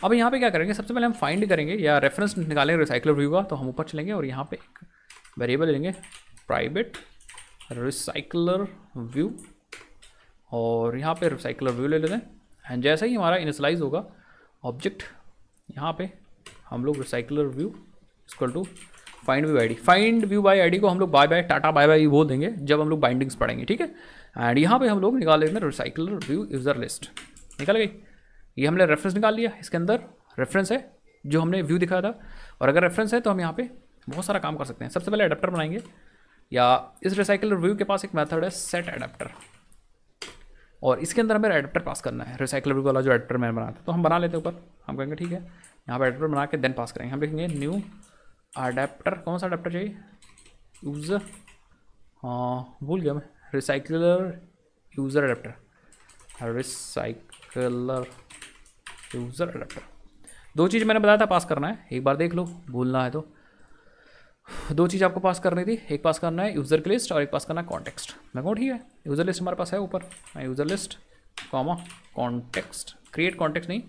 Speaker 1: अब यहाँ पे क्या करेंगे, सबसे पहले हम फाइंड करेंगे या रेफरेंस निकालेंगे रिसाइकलर व्यू का। तो हम ऊपर चलेंगे और यहाँ पे एक वेरिएबल लेंगे प्राइवेट रिसाइकलर व्यू, और यहाँ पे रिसाइकलर व्यू ले लेते हैं। एंड जैसे ही हमारा इनिशियलाइज होगा ऑब्जेक्ट, यहाँ पे हम लोग recycler view equal to find view ID. Find view by ID को हम लोग bye bye tata bye bye बोल देंगे जब हम लोग बाइंडिंग्स पढ़ेंगे, ठीक है। एंड यहाँ पे हम लोग निकाल लेते हैं रिसाइकलर व्यू यूजर लिस्ट। निकल गई, ये हमने रेफरेंस निकाल लिया, इसके अंदर रेफरेंस है जो हमने व्यू दिखाया था। और अगर रेफरेंस है तो हम यहाँ पे बहुत सारा काम कर सकते हैं। सबसे पहले अडेप्टर बनाएंगे, या इस रिसाइकलर व्यू के पास एक मेथड है सेट अडेप्टर, और इसके अंदर हमें एडेप्टर पास करना है। रिसाइकलर व्यू वाला जो एडेप्टर मैंने बनाया था तो हम बना लेते हैं ऊपर। हम कहेंगे ठीक है, यहाँ पे एडेप्टर बना के देन पास करेंगे। हम लिखेंगे न्यू अडेप्टर। कौन सा अडेप्टर चाहिए? यूज़र, हाँ भूल गया मैं, recycler user adapter, recycler user adapter. दो चीज़ मैंने बताया था पास करना है, एक बार देख लो, भूलना है तो। दो चीज़ आपको पास करनी थी, एक पास करना है यूज़र की लिस्ट और एक पास करना है कॉन्टेक्स्ट। मैं कहूँ ठीक है, यूज़र लिस्ट हमारे पास है ऊपर, user list comma context, create context नहीं,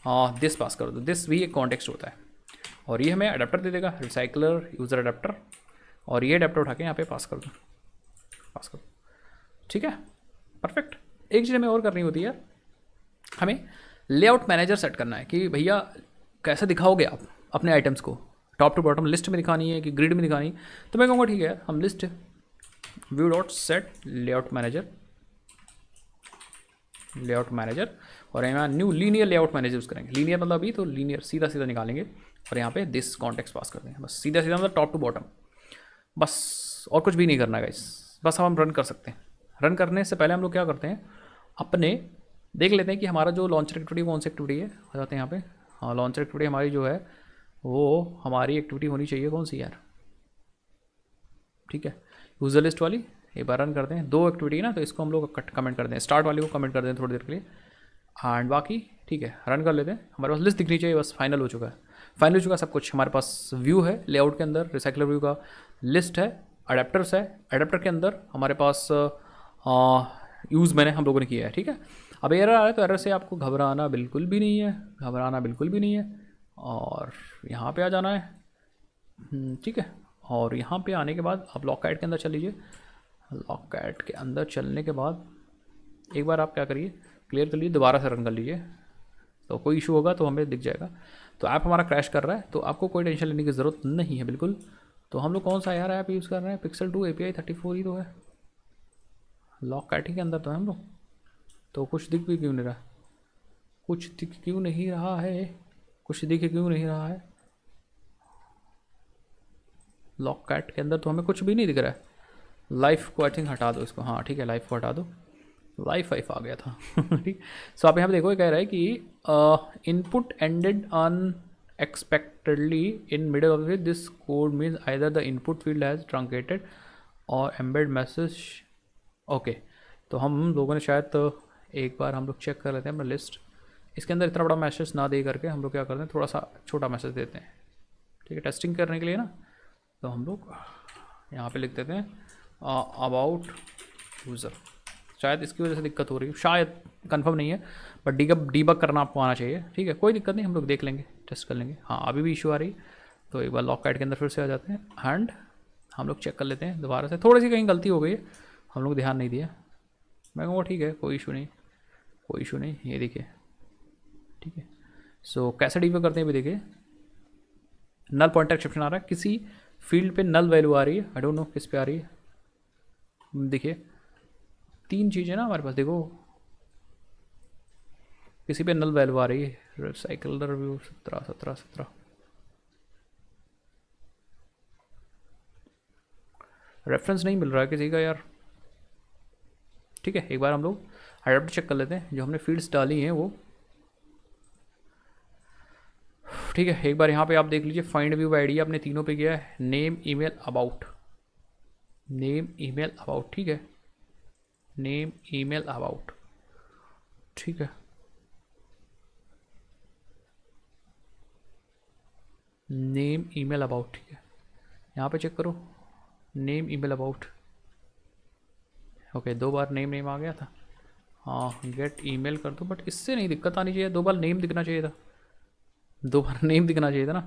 Speaker 1: हाँ दिस पास कर दो, दिस भी एक कॉन्टेक्स्ट होता है। और ये हमें अडेप्टर दे देगा, रिसाइकलर यूज़र अडेप्टर, और ये अडेप्टर उठा के यहाँ पे पास कर दो, पास कर दो, ठीक है, परफेक्ट। एक चीज़ हमें और करनी होती है, हमें लेआउट मैनेजर सेट करना है कि भैया कैसे दिखाओगे आप अपने आइटम्स को, टॉप टू बॉटम लिस्ट में दिखानी है कि ग्रिड में दिखानी है। तो मैं कहूँगा ठीक है, हम list view dot set layout manager, layout manager, और यहाँ new linear layout manager use करेंगे। लीनियर मतलब अभी तो लीनियर सीधा सीधा निकालेंगे, और यहाँ पे दिस कॉन्टेक्स्ट पास कर देंगे, बस सीधा सीधा मतलब टॉप टू बॉटम, बस और कुछ भी नहीं करना है गाइस। बस हम रन कर सकते हैं। रन करने से पहले हम लोग क्या करते हैं, अपने देख लेते हैं कि हमारा जो लॉन्चर एक्टिविटी कौन सी एक्टिविटी है। आ जाते हैं यहाँ पे, हाँ लॉन्चर एक्टिविटी हमारी जो है वो हमारी एक्टिविटी होनी चाहिए कौन सी यार, ठीक है, यूज़र लिस्ट वाली। एक बार रन करते हैं, दो एक्टिविटी ना तो इसको हम लोग कमेंट कर दें, स्टार्ट वाली को कमेंट कर दें थोड़ी देर के लिए, एंड बाकी ठीक है रन कर लेते हैं। हमारे पास लिस्ट दिखनी चाहिए, बस फाइनल हो चुका है, फाइनल हो चुका सब कुछ। हमारे पास व्यू है लेआउट के अंदर, रिसाइकलर व्यू का लिस्ट है, अडेप्टर्स है, अडेप्टर के अंदर हमारे पास यूज़ मैंने हम लोगों ने किया है, ठीक है। अब एरर आ रहा है तो एरर से आपको घबराना बिल्कुल भी नहीं है, घबराना बिल्कुल भी नहीं है। और यहाँ पे आ जाना है, ठीक है। और यहाँ पे आने के बाद आप लॉक कैट के अंदर चल लीजिए। लॉक कैट के अंदर चलने के बाद एक बार आप क्या करिए, क्लियर कर लीजिए, दोबारा से रन कर लीजिए, तो कोई इशू होगा तो हमें दिख जाएगा। तो ऐप हमारा क्रैश कर रहा है तो आपको कोई टेंशन लेने की ज़रूरत नहीं है बिल्कुल। तो हम लोग कौन सा यार ऐप यूज़ कर रहे हैं, पिक्सल 2 API 34 ही तो है, लॉक कैट के अंदर तो है हम लोग। तो कुछ दिख भी क्यों नहीं रहा, कुछ दिख क्यों नहीं रहा है, कुछ दिख क्यों नहीं रहा है लॉक कैट के अंदर, तो हमें कुछ भी नहीं दिख रहा है। लाइफ को आई थिंक हटा दो इसको, हाँ ठीक है लाइफ को हटा दो, लाइफ आ गया था ठीक। सो आप यहाँ पे देखो, ये कह रहा है कि input ended unexpectedly in middle of this code means either the input field has truncated और एम्बेड मैसेज। ओके, तो हम लोगों ने शायद एक बार हम लोग चेक कर लेते हैं अपना लिस्ट, इसके अंदर इतना बड़ा मैसेज ना दे करके हम लोग क्या करते हैं, थोड़ा सा छोटा मैसेज देते हैं, ठीक है, टेस्टिंग करने के लिए ना। तो हम लोग यहाँ पे लिख देते हैं अबाउट यूज़र, शायद इसकी वजह से दिक्कत हो रही है, शायद कंफर्म नहीं है, बट डीबग करना आपको आना चाहिए, ठीक है, कोई दिक्कत नहीं, हम लोग देख लेंगे, टेस्ट कर लेंगे। हाँ अभी भी इशू आ रही, तो एक बार लॉक कैट के अंदर फिर से आ जाते हैं एंड हम लोग चेक कर लेते हैं दोबारा से। थोड़ी सी कहीं गलती हो गई है, हम लोग ध्यान नहीं दिया, मैं कहूँगा ठीक है कोई इशू नहीं, कोई इशू नहीं, ये देखिए ठीक है। सो कैसे डीबग करते हैं भी देखिए, नल पॉइंटर एक्सेप्शन आ रहा है, किसी फील्ड पे नल वैल्यू आ रही है, आई डोंट नो किस पे आ रही है, देखिए तीन चीज़ें ना हमारे पास, देखो किसी पे नल वैल्यू आ रही है, रिसाइकलर व्यू 17 रेफरेंस नहीं मिल रहा है किसी का यार, ठीक है, एक बार हम लोग अडेप्टर चेक कर लेते हैं जो हमने फील्ड्स डाली हैं वो। ठीक है, एक बार यहाँ पे आप देख लीजिए, फाइंड व्यू आईडी आपने तीनों पे किया है, name email about, name email about, ठीक है, नेम ईमेल अबाउट, ठीक है, नेम ईमेल अबाउट, ठीक है, यहाँ पे चेक करो, नेम ईमेल अबाउट, ओके, 2 बार नेम नेम आ गया था। हाँ, गेट ईमेल कर दो, बट इससे नहीं दिक्कत आनी चाहिए, 2 बार नेम दिखना चाहिए था, 2 बार नेम दिखना चाहिए था ना।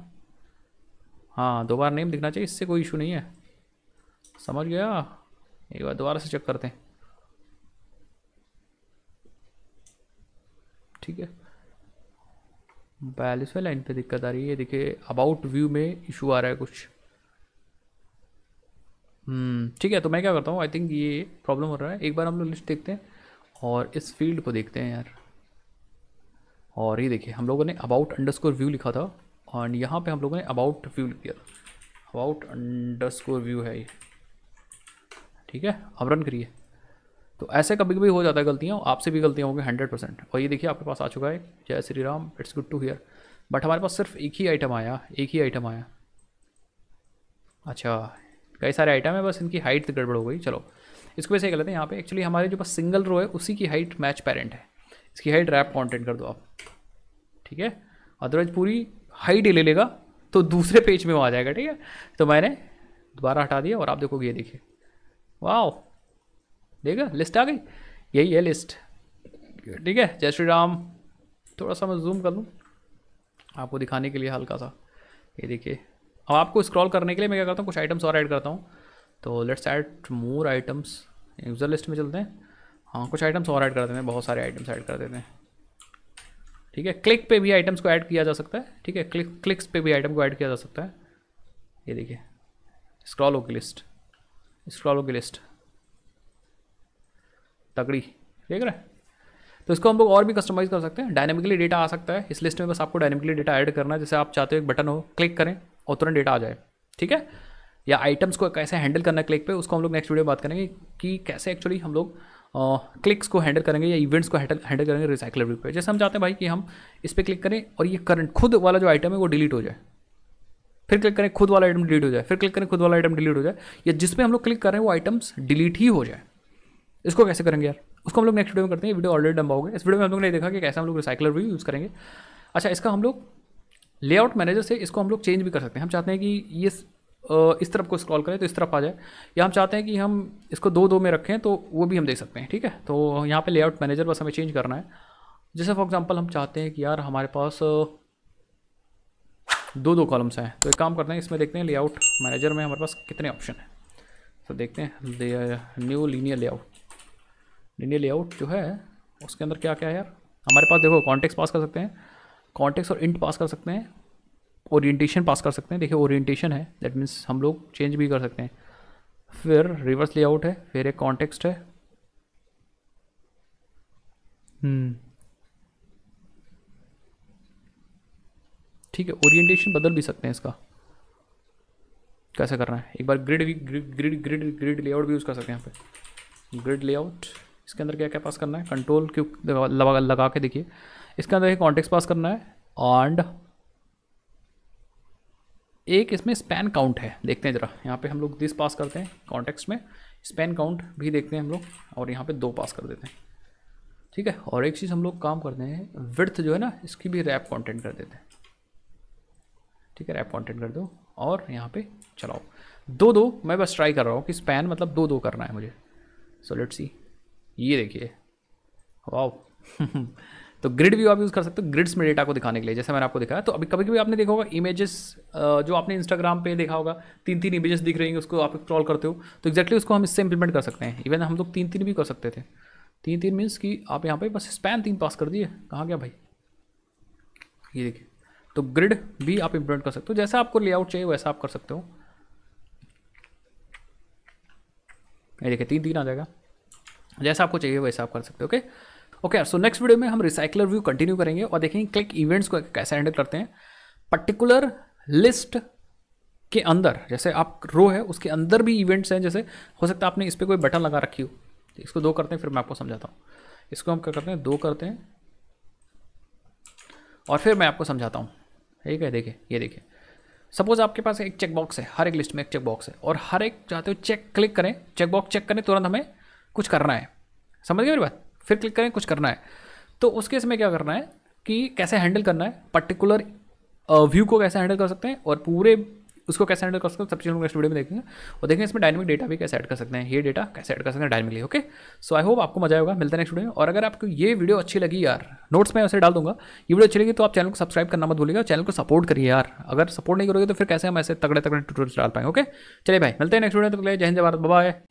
Speaker 1: हाँ, 2 बार नेम दिखना चाहिए, इससे कोई इशू नहीं है, समझ गया। एक बार दोबारा से चेक करते हैं, ठीक है, 42वें लाइन पे दिक्कत आ रही है, देखिए अबाउट व्यू में इशू आ रहा है कुछ। ठीक है, तो मैं क्या करता हूँ, आई थिंक ये प्रॉब्लम हो रहा है, एक बार हम लोग लिस्ट देखते हैं और इस फील्ड को देखते हैं यार। और ये देखिए, हम लोगों ने अबाउट अंडरस्कोर व्यू लिखा था और यहाँ पे हम लोगों ने अबाउट व्यू लिख दिया था, अबाउट अंडरस्कोर व्यू है ये, ठीक है। अब रन करिए, तो ऐसे कभी कभी हो जाता है गलतियाँ, आपसे भी गलतियाँ होंगी 100%। और ये देखिए आपके पास आ चुका है, Jai Shri Ram, it's good to hear, but हमारे पास सिर्फ एक ही आइटम आया, एक ही आइटम आया। अच्छा, कई सारे आइटम है, बस इनकी हाइट गड़बड़ हो गई। चलो इसको वैसे कर लेते हैं, यहाँ पे एक्चुअली हमारे जो बस सिंगल रो है उसी की हाइट मैच पेरेंट है, इसकी हाइट रैप कंटेंट कर दो आप, ठीक है, अदरवाइज पूरी हाइट ही ले लेगा तो दूसरे पेज में वो आ जाएगा, ठीक है। तो मैंने दोबारा हटा दिया और आप देखोगे, ये देखिए, वाह, देखा लिस्ट आ गई, यही है लिस्ट, ठीक है। जय श्री राम, थोड़ा सा मैं जूम कर लूँ आपको दिखाने के लिए हल्का सा, ये देखिए। अब आपको स्क्रॉल करने के लिए मैं क्या करता हूँ, कुछ आइटम्स और ऐड करता हूँ, तो let's add more items, user list में चलते हैं। हाँ, कुछ आइटम्स और ऐड कर देते हैं, बहुत सारे आइटम्स ऐड कर देते हैं, ठीक है। क्लिक पे भी आइटम्स को ऐड किया जा सकता है, ठीक है, क्लिक्स पे भी आइटम को ऐड किया जा सकता है। ये देखिए, स्क्रॉल होगी लिस्ट, स्क्रॉल होगी लिस्ट, तगड़ी, देख रहे हैं। तो इसको हम लोग और भी कस्टमाइज़ कर सकते हैं, डायनेमिकली डेटा आ सकता है इस लिस्ट में, बस आपको डायनेमिकली डेटा ऐड करना है, जैसे आप चाहते हो एक बटन हो, क्लिक करें और तुरंत डेटा आ जाए, ठीक है। या आइटम्स को कैसे हैंडल करना है क्लिक पे, उसको हम लोग नेक्स्ट वीडियो में बात करेंगे कि कैसे एक्चुअली हम लोग क्लिक्स को हैंडल करेंगे या इवेंट्स को हैंडल करेंगे रिसाइकलर व्यू पे। जैसे हम चाहते हैं भाई कि हम इस पर क्लिक करें और ये करंट खुद वाला जो आइटम है वो डिलीट हो जाए, फिर क्लिक करें खुद वाला आइटम डिलीट हो जाए, फिर क्लिक करें खुद वाला आइटम डिलीट हो जाए, या जिस पे हम लोग क्लिक कर रहे हैं वो आइटम्स डिलीट ही हो जाए। इसको कैसे करेंगे यार, उसको हम लोग नेक्स्ट वीडियो में करते हैं, वीडियो ऑलरेडी लंबा हो गया। इस वीडियो में हम लोग ने देखा कि कैसे हम लोग रिसाइकलर व्यू यूज़ करेंगे। अच्छा, इसका हम लोग लेआउट मैनेजर से इसको हम लोग चेंज भी कर सकते हैं। हम चाहते हैं कि ये इस तरफ को स्क्रॉल करें तो इस तरफ आ जाए, या हम चाहते हैं कि हम इसको 2-2 में रखें तो वो भी हम देख सकते हैं, ठीक है। तो यहाँ पे लेआउट मैनेजर बस हमें चेंज करना है। जैसे फॉर एग्जांपल हम चाहते हैं कि यार हमारे पास 2-2 कॉलम्स हैं, तो एक काम करते हैं, इसमें देखते हैं लेआउट मैनेजर में हमारे पास कितने ऑप्शन हैं। तो देखते हैं new linear layout, linear layout जो है उसके अंदर क्या क्या है यार हमारे पास। देखो, कॉन्टेक्स्ट पास कर सकते हैं, कॉन्टेक्स्ट और इंट पास कर सकते हैं, ओरिएंटेशन पास कर सकते हैं। देखिए ओरिएंटेशन है, दैट मीन्स हम लोग चेंज भी कर सकते हैं। फिर रिवर्स लेआउट है, फिर एक कॉन्टेक्स्ट है, ठीक है। ओरिएंटेशन बदल भी सकते हैं, इसका कैसे करना है एक बार ग्रिड लेआउट भी यूज़ कर सकते हैं यहाँ पे। ग्रिड लेआउट, इसके अंदर क्या क्या पास करना है, कंट्रोल क्यू लगा के देखिए, इसके अंदर एक कॉन्टेक्स्ट पास करना है एंड एक इसमें स्पैन काउंट है। देखते हैं जरा, यहाँ पे हम लोग दिस पास करते हैं कॉन्टेक्स्ट में, स्पैन काउंट भी देखते हैं हम लोग, और यहाँ पे 2 पास कर देते हैं, ठीक है। और एक चीज़ हम लोग काम करते हैं, विड्थ जो है ना इसकी भी रैप कंटेंट कर देते हैं, ठीक है। रैप कंटेंट कर दो और यहाँ पे चलाओ 2-2। मैं बस ट्राई कर रहा हूँ कि स्पैन मतलब 2-2 करना है मुझे। सो लेट्स सी, ये देखिए, वाओ। तो ग्रिड व्यू आप यूज़ कर सकते हो ग्रिड्स में डेटा को दिखाने के लिए, जैसे मैंने आपको दिखाया। तो अभी कभी कभी आपने देखा होगा इमेजेस, जो आपने इंस्टाग्राम पे देखा होगा 3-3 इमेजेस दिख रही हैं, उसको आप स्क्रॉल करते हो, तो एक्जैक्टली उसको हम इससे इंप्लीमेंट कर सकते हैं। इवन हम लोग 3-3 भी कर सकते थे। 3-3 मीन्स कि आप यहाँ पे बस स्पैन 3 पास कर दिए, कहाँ गया भाई, ये देखिए। तो ग्रिड भी आप इंप्लीमेंट कर सकते हो, जैसा आपको लेआउट चाहिए वैसा आप कर सकते हो। ये देखिए 3-3 आ जाएगा, जैसा आपको चाहिए वैसा आप कर सकते हो। Okay okay, so next video में हम रिसाइकलर व्यू कंटिन्यू करेंगे और देखेंगे क्लिक इवेंट्स को कैसे हैंडल करते हैं। पर्टिकुलर लिस्ट के अंदर, जैसे आप रो है उसके अंदर भी इवेंट्स हैं, जैसे हो सकता है आपने इस पर कोई बटन लगा रखी हो, इसको 2 करते हैं, फिर मैं आपको समझाता हूँ। इसको हम क्या करते हैं, 2 करते हैं और फिर मैं आपको समझाता हूँ। ठीक है, देखिए ये देखिए, सपोज आपके पास एक चेक बॉक्स है, हर एक लिस्ट में एक चेक बॉक्स है और हर एक चाहते हो चेक क्लिक करें, चेक बॉक्स चेक करें, तुरंत हमें कुछ करना है। समझ गए मेरी बात? फिर क्लिक करें, कुछ करना है। तो उस केस में क्या करना है कि कैसे हैंडल करना है, पर्टिकुलर व्यू को कैसे हैंडल कर सकते हैं और पूरे उसको कैसे हैंडल कर सकते हैं, सब चीज़ों को नेक्स्ट वीडियो में देखेंगे और देखेंगे इसमें डायनेमिक डेटा भी कैसे ऐड कर सकते हैं, ये डेटा कैसे ऐड कर सकते हैं dynamically. Okay, so I hope आपको मजा आएगा। मिलते हैं नेक्स्ट वीडियो में। और अगर आपको ये वीडियो अच्छी लगी यार, नोट्स में ऐसे डाल दूंगा, ये वीडियो अच्छी लगी तो आप चैनल को सब्सक्राइब करना मत भूलिएगा, चैनल को सपोर्ट करिए यार। अगर सपोर्ट नहीं करोगे तो फिर कैसे हम ऐसे तगड़े तगड़े ट्यूटोरियल्स डाल पाएंगे। ओके, चलिए भाई, मिलते हैं नेक्स्ट वीडियो में। तो जय हिंद, जय भारत, बाय बाय।